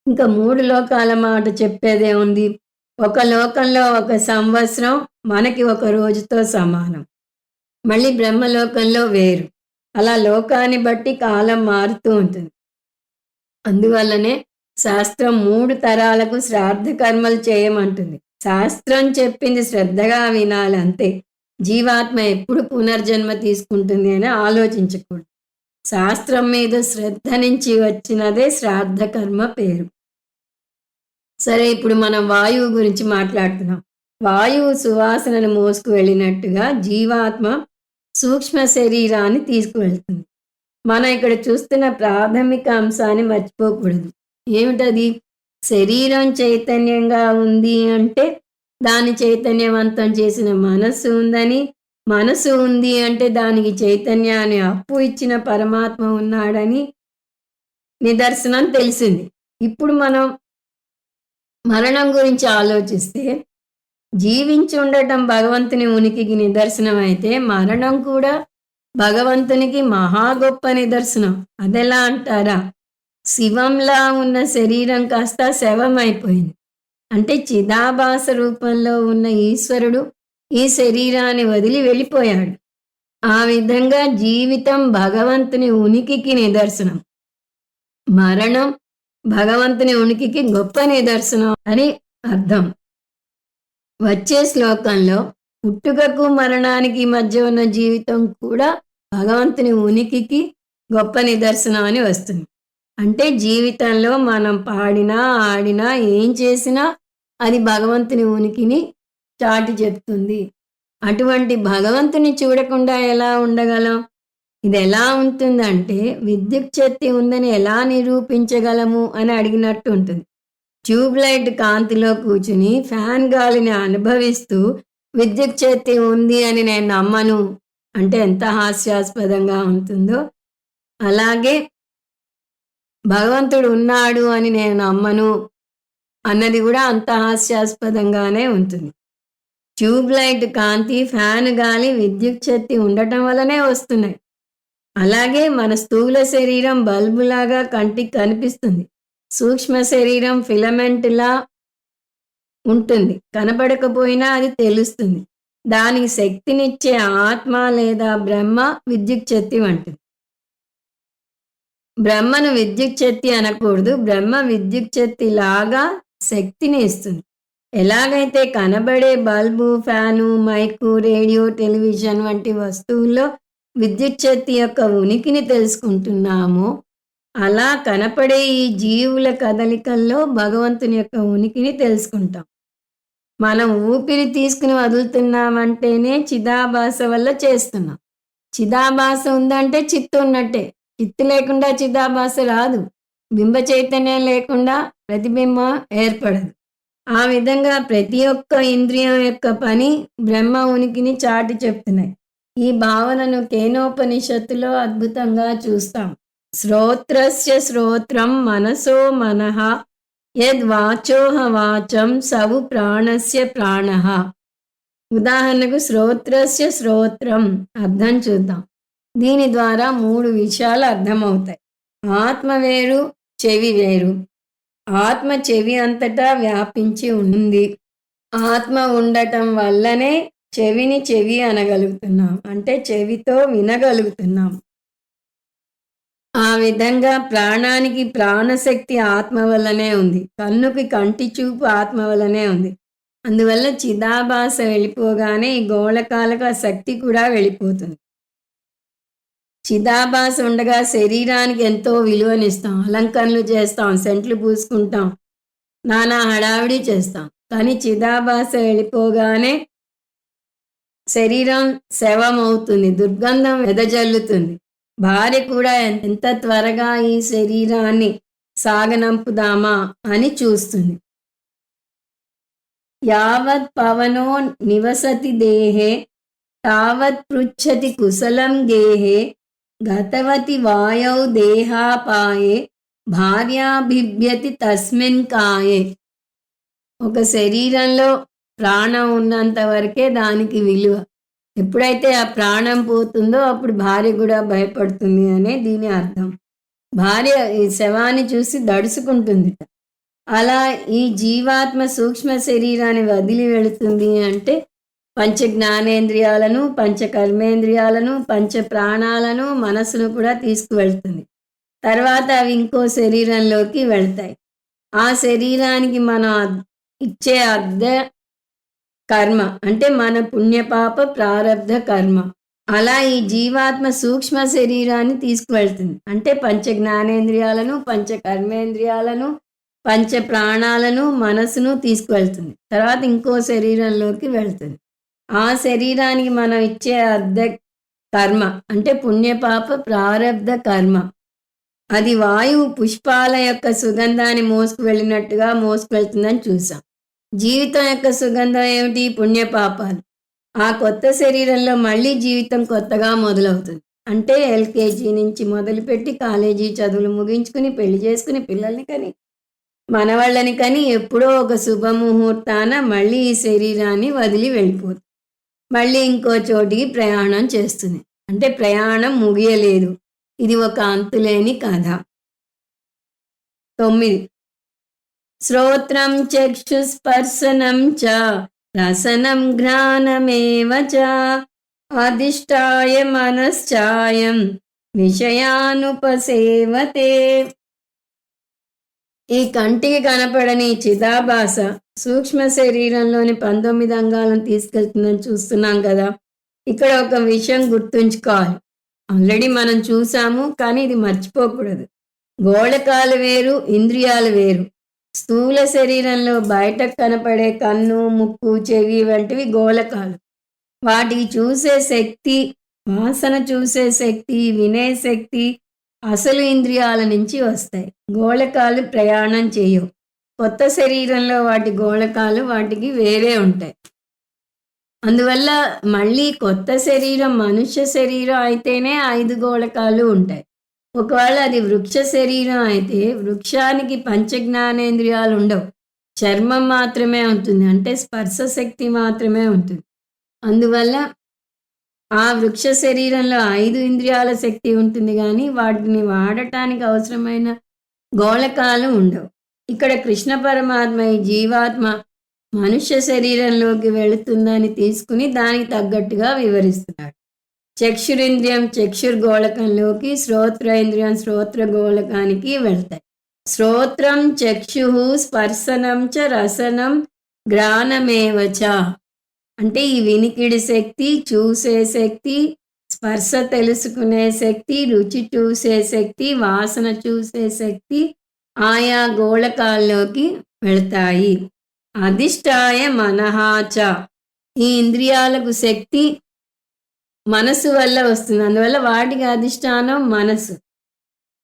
ఇంకా 3 లోకాల మాట చెప్పేదే ఉంది. ఒక లోకంలో ఒక సంవత్సరం మనకి ఒక రోజుతో సమానం, మళ్ళీ బ్రహ్మలోకంలో వేరు. అలా లోకాన్ని బట్టి కాలం మారుతూ ఉంటుంది. అందువల్లనే శాస్త్రం 3 తరాలకు శ్రాద్ధ కర్మలు చేయమంటుంది. శాస్త్రం చెప్పింది శ్రద్ధగా వినాలి అంతే. జీవాత్మ ఎప్పుడు పునర్జన్మ తీసుకుంటుంది అని ఆలోచించకూడదు. శాస్త్రం మీద శ్రద్ధ నుంచి వచ్చినదే శ్రాద్ధ కర్మ పేరు. సరే, ఇప్పుడు మనం వాయువు గురించి మాట్లాడుతున్నాం. వాయువు సువాసనను మోసుకు వెళ్ళినట్టుగా జీవాత్మ సూక్ష్మ శరీరాన్ని తీసుకువెళ్తుంది. మనం ఇక్కడ చూస్తున్న ప్రాథమిక అంశాన్ని మర్చిపోకూడదు. ఏమిటది? శరీరం చైతన్యంగా ఉంది అంటే దాన్ని చైతన్యవంతం చేసిన మనస్సు ఉందని, మనసు ఉంది అంటే దానికి చైతన్యాన్ని అప్పు ఇచ్చిన పరమాత్మ ఉన్నాడని నిదర్శనం తెలిసింది. ఇప్పుడు మనం మరణం గురించి ఆలోచిస్తే జీవించి ఉండటం భగవంతుని ఉనికికి నిదర్శనం అయితే మరణం కూడా భగవంతునికి మహా గొప్ప నిదర్శనం. అదెలా అంటారా? శివంలా ఉన్న శరీరం కాస్త శవం అయిపోయింది. అంటే చిదాభాస రూపంలో ఉన్న ఈశ్వరుడు ఈ శరీరాన్ని వదిలి వెళ్ళిపోయాడు. ఆ విధంగా జీవితం భగవంతుని ఉనికికి నిదర్శనం. మరణం భగవంతుని ఉనికికి గొప్ప నిదర్శనం అని అర్థం. వచ్చే శ్లోకంలో పుట్టుకకు మరణానికి మధ్య ఉన్న జీవితం కూడా భగవంతుని ఉనికికి గొప్ప నిదర్శనం అని వస్తుంది. అంటే జీవితంలో మనం పాడినా, ఆడినా, ఏం చేసినా అది భగవంతుని ఉనికిని చాటి చెప్తుంది. అటువంటి భగవంతుని చూడకుండా ఎలా ఉండగలం? ఇది ఎలా ఉంటుందంటే విద్యుత్ శక్తి ఉందని ఎలా నిరూపించగలము అని అడిగినట్టు ఉంటుంది. ట్యూబ్ లైట్ కాంతిలో కూర్చుని ఫ్యాన్ గాలిని అనుభవిస్తూ విద్యుత్ శక్తి ఉంది అని నేను నమ్మను అంటే ఎంత హాస్యాస్పదంగా ఉంటుందో, అలాగే భగవంతుడు ఉన్నాడు అని నేను నమ్మను అన్నది కూడా అంత హాస్యాస్పదంగానే ఉంటుంది. ట్యూబ్ లైట్ కాంతి, ఫ్యాన్ గాలి విద్యుత్ శక్తి ఉండటం వల్లనే వస్తున్నాయి. అలాగే మన స్థూల శరీరం బల్బులాగా కంటికి కనిపిస్తుంది. సూక్ష్మ శరీరం ఫిలమెంట్లా ఉంటుంది. కనబడకపోయినా అది తెలుస్తుంది. దానికి శక్తినిచ్చే ఆత్మ లేదా బ్రహ్మ విద్యుత్ శక్తి వంటిది. బ్రహ్మను విద్యుత్ శక్తి అనకూడదు. బ్రహ్మ విద్యుత్ శక్తి లాగా శక్తిని ఇస్తుంది. ఎలాగైతే కనబడే bulb, fan, mic, radio, television వంటి వస్తువుల్లో విద్యుత్ శక్తి యొక్క ఉనికిని తెలుసుకుంటున్నామో, అలా కనపడే ఈ జీవుల కదలికల్లో భగవంతుని యొక్క ఉనికిని తెలుసుకుంటాం. మనం ఊపిరి తీసుకుని వదులుతున్నామంటేనే చిదాభాస వల్ల చేస్తున్నాం. చిదాభాస ఉందంటే చిత్తు ఉన్నట్టే. చిత్తు లేకుండా చిదాభాస రాదు. బింబ చైతన్యం లేకుండా ప్రతిబింబం ఏర్పడదు. ఆ విధంగా ప్రతి ఒక్క ఇంద్రియం యొక్క పని బ్రహ్మ ఉనికిని చాటి చెప్తున్నాయి. ఈ భావనను కేనోపనిషత్తులో అద్భుతంగా చూస్తాం. శ్రోత్రస్య శ్రోత్రం మనసో మనః యద్వాచోహ వాచం సవు ప్రాణస్య ప్రాణః. ఉదాహరణకు శ్రోత్రస్య శ్రోత్రం అర్థం చూద్దాం. దీని ద్వారా 3 విషయాలు అర్థమవుతాయి. ఆత్మ వేరు, చెవి వేరు. ఆత్మ చెవి అంతటా వ్యాపించి ఉంది. ఆత్మ ఉండటం వల్లనే చెవిని చెవి అనగలుగుతున్నాం. అంటే చెవితో వినగలుగుతున్నాం. ఆ విధంగా ప్రాణానికి ప్రాణశక్తి ఆత్మ వల్లనే ఉంది. కన్నుకి కంటి చూపు ఆత్మ వల్లనే ఉంది. అందువల్ల చిదాభాస వెళ్ళిపోగానే ఈ గోళకాలకు ఆ శక్తి కూడా వెళ్ళిపోతుంది. చిదాభాస ఉండగా శరీరానికి ఎంతో విలువనిస్తాం. అలంకరణలు చేస్తాం, సెంట్లు పూసుకుంటాం, నానా హడావిడి చేస్తాం. కానీ చిదాభాస వెళ్ళిపోగానే శరీరం శవమవుతుంది, దుర్గంధం వెదజల్లుతుంది. భార్య కూడా ఎంత త్వరగా ఈ శరీరాన్ని సాగనంపుదామా అని చూస్తుంది. యావత్ పవనో నివసతి దేహే తావత్ పృచ్ఛతి కుశలం గేహే గతవతి వాయౌ దేహాపాయే భార్యాభిభ్యతి తస్మిన్ కాయే. ఒక శరీరంలో ప్రాణం ఉన్నంత వరకే దానికి విలువ. ఎప్పుడైతే ఆ ప్రాణం పోతుందో అప్పుడు భార్య కూడా భయపడుతుంది అనే దీని అర్థం. భార్య ఈ శవాన్ని చూసి దడుచుకుంటుందిట. అలా ఈ జీవాత్మ సూక్ష్మ శరీరాన్ని వదిలి వెళుతుంది అంటే పంచ జ్ఞానేంద్రియాలను, పంచ కర్మేంద్రియాలను, పంచ ప్రాణాలను, మనసును కూడా తీసుకువెళ్తుంది. తర్వాత అవి ఇంకో శరీరంలోకి వెళ్తాయి. ఆ శరీరానికి మనం ఇచ్చే అద్దె కర్మ అంటే మన పుణ్యపాప ప్రారబ్ధ కర్మ. అలా ఈ జీవాత్మ సూక్ష్మ శరీరాన్ని తీసుకువెళ్తుంది. అంటే పంచ జ్ఞానేంద్రియాలను, పంచ కర్మేంద్రియాలను, పంచ ప్రాణాలను, మనసును తీసుకువెళ్తుంది. తర్వాత ఇంకో శరీరంలోకి వెళ్తుంది. ఆ శరీరానికి మనం ఇచ్చే అద్దె కర్మ అంటే పుణ్యపాప ప్రారబ్ధ కర్మ. అది వాయువు పుష్పాల యొక్క సుగంధాన్ని మోసుకువెళ్ళినట్టుగా మోసుకువెళ్తుందని చూసాం. జీవితం యొక్క సుగంధం ఏమిటి? పుణ్యపాపాలు. ఆ కొత్త శరీరంలో మళ్ళీ జీవితం కొత్తగా మొదలవుతుంది. అంటే ఎల్కేజీ నుంచి మొదలుపెట్టి కాలేజీ చదువులు ముగించుకుని పెళ్లి చేసుకుని పిల్లల్ని కని మనవాళ్ళని కని ఎప్పుడో ఒక శుభముహూర్తాన మళ్ళీ ఈ శరీరాన్ని వదిలి వెళ్ళిపోతుంది. మళ్ళీ ఇంకో చోటికి ప్రయాణం చేస్తుంది. అంటే ప్రయాణం ముగియలేదు. ఇది ఒక అంతులేని కథ. 9 శ్రోత్రం చక్షుస్పర్శనం చ రసనం ఘ్రాణమేవ చ అధిష్టాయ మనశ్చాయం విషయానుపసేవతే. ఈ కంటికి కనపడని చిదాభాస సూక్ష్మ శరీరంలోని 19 అంగాలను తీసుకెళ్తుందని చూస్తున్నాం కదా. ఇక్కడ ఒక విషయం గుర్తుంచుకోవాలి. ఆల్రెడీ మనం చూసాము, కానీ ఇది మర్చిపోకూడదు. గోళకాలు వేరు, ఇంద్రియాలు వేరు. స్థూల శరీరంలో బయటకు కనపడే కన్ను, ముక్కు, చెవి వంటివి గోళకాలు. వాటికి చూసే శక్తి, వాసన చూసే శక్తి, వినే శక్తి అసలు ఇంద్రియాల నుంచి వస్తాయి. గోళకాలు ప్రయాణం చేయవు. కొత్త శరీరంలో వాటి గోళకాలు వాటికి వేరే ఉంటాయి. అందువల్ల మళ్ళీ కొత్త శరీరం మనుష్య శరీరం అయితేనే 5 గోళకాలు ఉంటాయి. ఒకవేళ అది వృక్ష శరీరం అయితే వృక్షానికి పంచజ్ఞానేంద్రియాలు ఉండవు. చర్మం మాత్రమే ఉంటుంది, అంటే స్పర్శ శక్తి మాత్రమే ఉంటుంది. అందువల్ల ఆ వృక్ష శరీరంలో 5 ఇంద్రియాల శక్తి ఉంటుంది, కానీ వాటిని వాడటానికి అవసరమైన గోళకాలు ఉండవు. ఇక్కడ కృష్ణ పరమాత్మ ఈ జీవాత్మ మనుష్య శరీరంలోకి వెళుతుందని తీసుకుని దానికి తగ్గట్టుగా వివరిస్తున్నాడు. చక్షురింద్రియం చక్షుర్గోళకంలోకి, శ్రోత్రేంద్రియం శ్రోత్రగోళకానికి వెళ్తాయి. శ్రోత్రం చక్షు స్పర్శనం చ రసనం గ్రానమేవచ. అంటే ఈ వినికిడి శక్తి, చూసే శక్తి, స్పర్శ తెలుసుకునే శక్తి, రుచి చూసే శక్తి, వాసన చూసే శక్తి ఆయా గోళకాల్లోకి వెళ్తాయి. అధిష్టాయ మనహాచ. ఈ ఇంద్రియాలకు శక్తి మనసు వల్ల వస్తుంది. అందువల్ల వాటికి అధిష్టానం మనసు.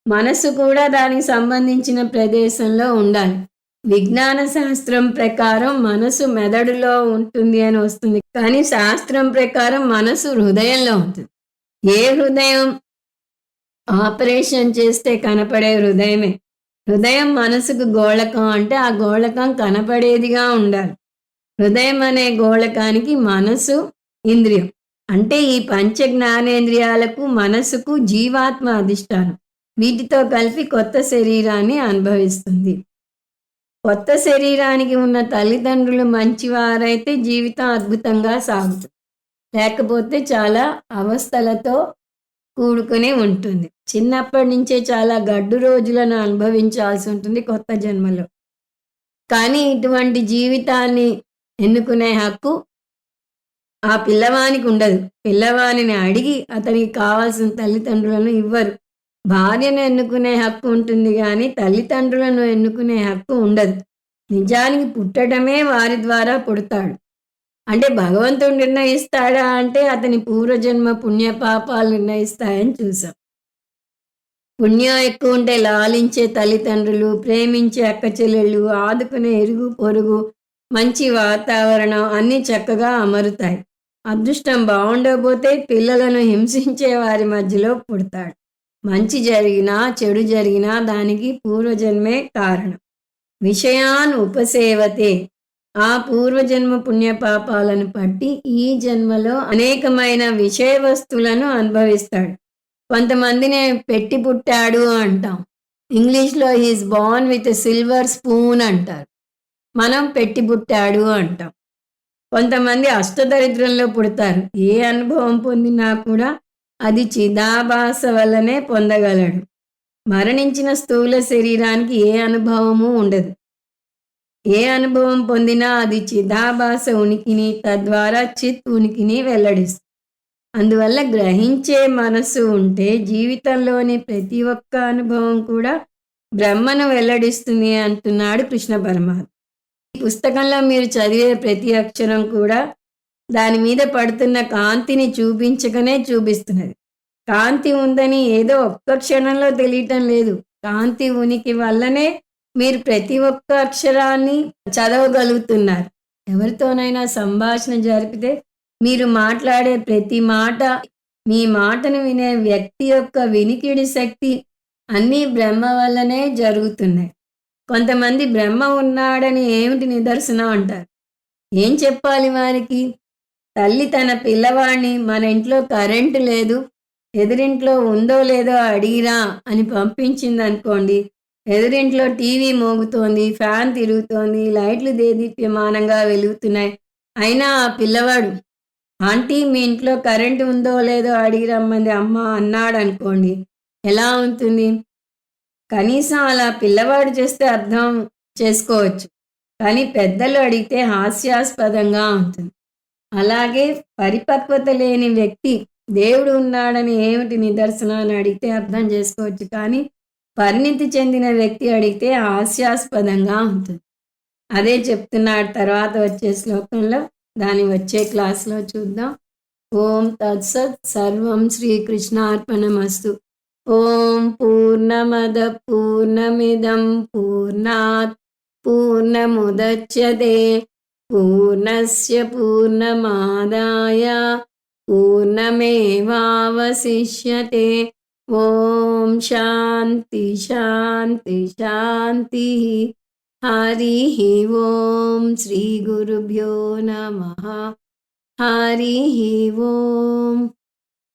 మనసు కూడా దానికి సంబంధించిన ప్రదేశంలో ఉండాలి. విజ్ఞాన శాస్త్రం ప్రకారం మనసు మెదడులో ఉంటుంది అని వస్తుంది, కానీ శాస్త్రం ప్రకారం మనసు హృదయంలో ఉంటుంది. ఏ హృదయం ఆపరేషన్ చేస్తే కనపడే హృదయమే. హృదయం మనసుకు గోళకం, అంటే ఆ గోళకం కనపడేదిగా ఉండాలి. హృదయం అనే గోళకానికి మనసు ఇంద్రియం. అంటే ఈ పంచ జ్ఞానేంద్రియాలకు మనసుకు జీవాత్మ అధిష్టానం. వీటితో కలిపి కొత్త శరీరాన్ని అనుభవిస్తుంది. కొత్త శరీరానికి ఉన్న తల్లిదండ్రులు మంచివారైతే జీవితం అద్భుతంగా సాగుతుంది, లేకపోతే చాలా అవస్థలతో కూడుకుని ఉంటుంది. చిన్నప్పటి నుంచే చాలా గడ్డు రోజులను అనుభవించాల్సి ఉంటుంది కొత్త జన్మలో. కానీ ఇటువంటి జీవితాన్ని ఎన్నుకునే హక్కు ఆ పిల్లవానికి ఉండదు. పిల్లవానిని అడిగి అతనికి కావాల్సిన తల్లిదండ్రులను ఇవ్వరు. భార్యను ఎన్నుకునే హక్కు ఉంటుంది, కానీ తల్లిదండ్రులను ఎన్నుకునే హక్కు ఉండదు. నిజానికి పుట్టడమే వారి ద్వారా పుడతాడు. అంటే భగవంతుడు నిర్ణయిస్తాడా అంటే అతని పూర్వజన్మ పుణ్యపాపాలు నిర్ణయిస్తాయని చూసాం. పుణ్యం ఎక్కువ ఉంటే లాలించే తల్లిదండ్రులు, ప్రేమించే అక్క చెల్లెళ్ళు, ఆదుకునే ఇరుగు పొరుగు, మంచి వాతావరణం అన్నీ చక్కగా అమరుతాయి. అదృష్టం బాగుండకపోతే పిల్లలను హింసించే వారి మధ్యలో పుడతాడు. మంచి జరిగినా చెడు జరిగినా దానికి పూర్వజన్మే కారణం. విషయాన్ ఉపసేవతే. ఆ పూర్వజన్మ పుణ్యపాపాలను పట్టి ఈ జన్మలో అనేకమైన విషయ వస్తువులను అనుభవిస్తాడు. కొంతమందిని పెట్టి పుట్టాడు అంటాం. ఇంగ్లీష్లో he is born with silver spoon అంటారు. మనం పెట్టి పుట్టాడు అంటాం. కొంతమంది అష్టదరిద్రంలో పుడతారు. ఏ అనుభవం పొందినా కూడా అది చిదాభాస వల్లనే పొందగలడు. మరణించిన స్థూల శరీరానికి ఏ అనుభవము ఉండదు. ఏ అనుభవం పొందినా అది చిదాభాస ఉనికిని, తద్వారా చిత్ ఉనికిని వెల్లడిస్తుంది. అందువల్ల గ్రహించే మనసు ఉంటే జీవితంలోని ప్రతి ఒక్క అనుభవం కూడా బ్రహ్మను వెల్లడిస్తుంది అంటున్నాడు కృష్ణ పరమాత్మ. ఈ పుస్తకంలో మీరు చదివే ప్రతి అక్షరం కూడా దాని మీద పడుతున్న కాంతిని చూపించకనే చూపిస్తున్నది. కాంతి ఉందని ఏదో ఒక్క క్షణంలో తెలియటం లేదు. కాంతి ఉనికి వల్లనే మీరు ప్రతి ఒక్క అక్షరాన్ని చదవగలుగుతున్నారు. ఎవరితోనైనా సంభాషణ జరిపితే మీరు మాట్లాడే ప్రతి మాట, మీ మాటను వినే వ్యక్తి యొక్క వినికిడి శక్తి అన్నీ బ్రహ్మ వల్లనే జరుగుతున్నాయి. కొంతమంది బ్రహ్మ ఉన్నాడని ఏమిటి నిదర్శనం అంటారు. ఏం చెప్పాలి వారికి? తల్లి తన పిల్లవాడిని మన ఇంట్లో కరెంటు లేదు, ఎదురింట్లో ఉందో లేదో అడిగిరా అని పంపించింది అనుకోండి. ఎదురింట్లో టీవీ మోగుతోంది, ఫ్యాన్ తిరుగుతోంది, లైట్లు దేదీప్యమానంగా వెలుగుతున్నాయి. అయినా ఆ పిల్లవాడు ఆంటీ మీ ఇంట్లో కరెంట్ ఉందో లేదో అడిగి రమ్మంది అమ్మ అన్నాడు అనుకోండి, ఎలా ఉంటుంది? కనీసం అలా పిల్లవాడు చేస్తే అర్థం చేసుకోవచ్చు. కానీ పెద్దలు అడిగితే హాస్యాస్పదంగా ఉంటుంది. అలాగే పరిపక్వత లేని వ్యక్తి దేవుడు ఉన్నాడని ఏమిటి నిదర్శనం అని అడిగితే అర్థం చేసుకోవచ్చు. కానీ పరిణితి చెందిన వ్యక్తి అడిగితే హాస్యాస్పదంగా ఉంటుంది. అదే చెప్తున్నాడు తర్వాత వచ్చే శ్లోకంలో. దాని వచ్చే క్లాస్‌లో చూద్దాం. ఓం తత్సత్ సర్వం శ్రీకృష్ణార్పణమస్తు. ఓం పూర్ణమద పూర్ణమిదం పూర్ణాత్ పూర్ణముదచ్యతే పూర్ణస్య పూర్ణమాదాయ పూర్ణమేవావశిష్యతే. ఓం శాంతి శాంతి శాంతి. హరి ఓం శ్రీ గురుభ్యో నమః. హరి ఓం.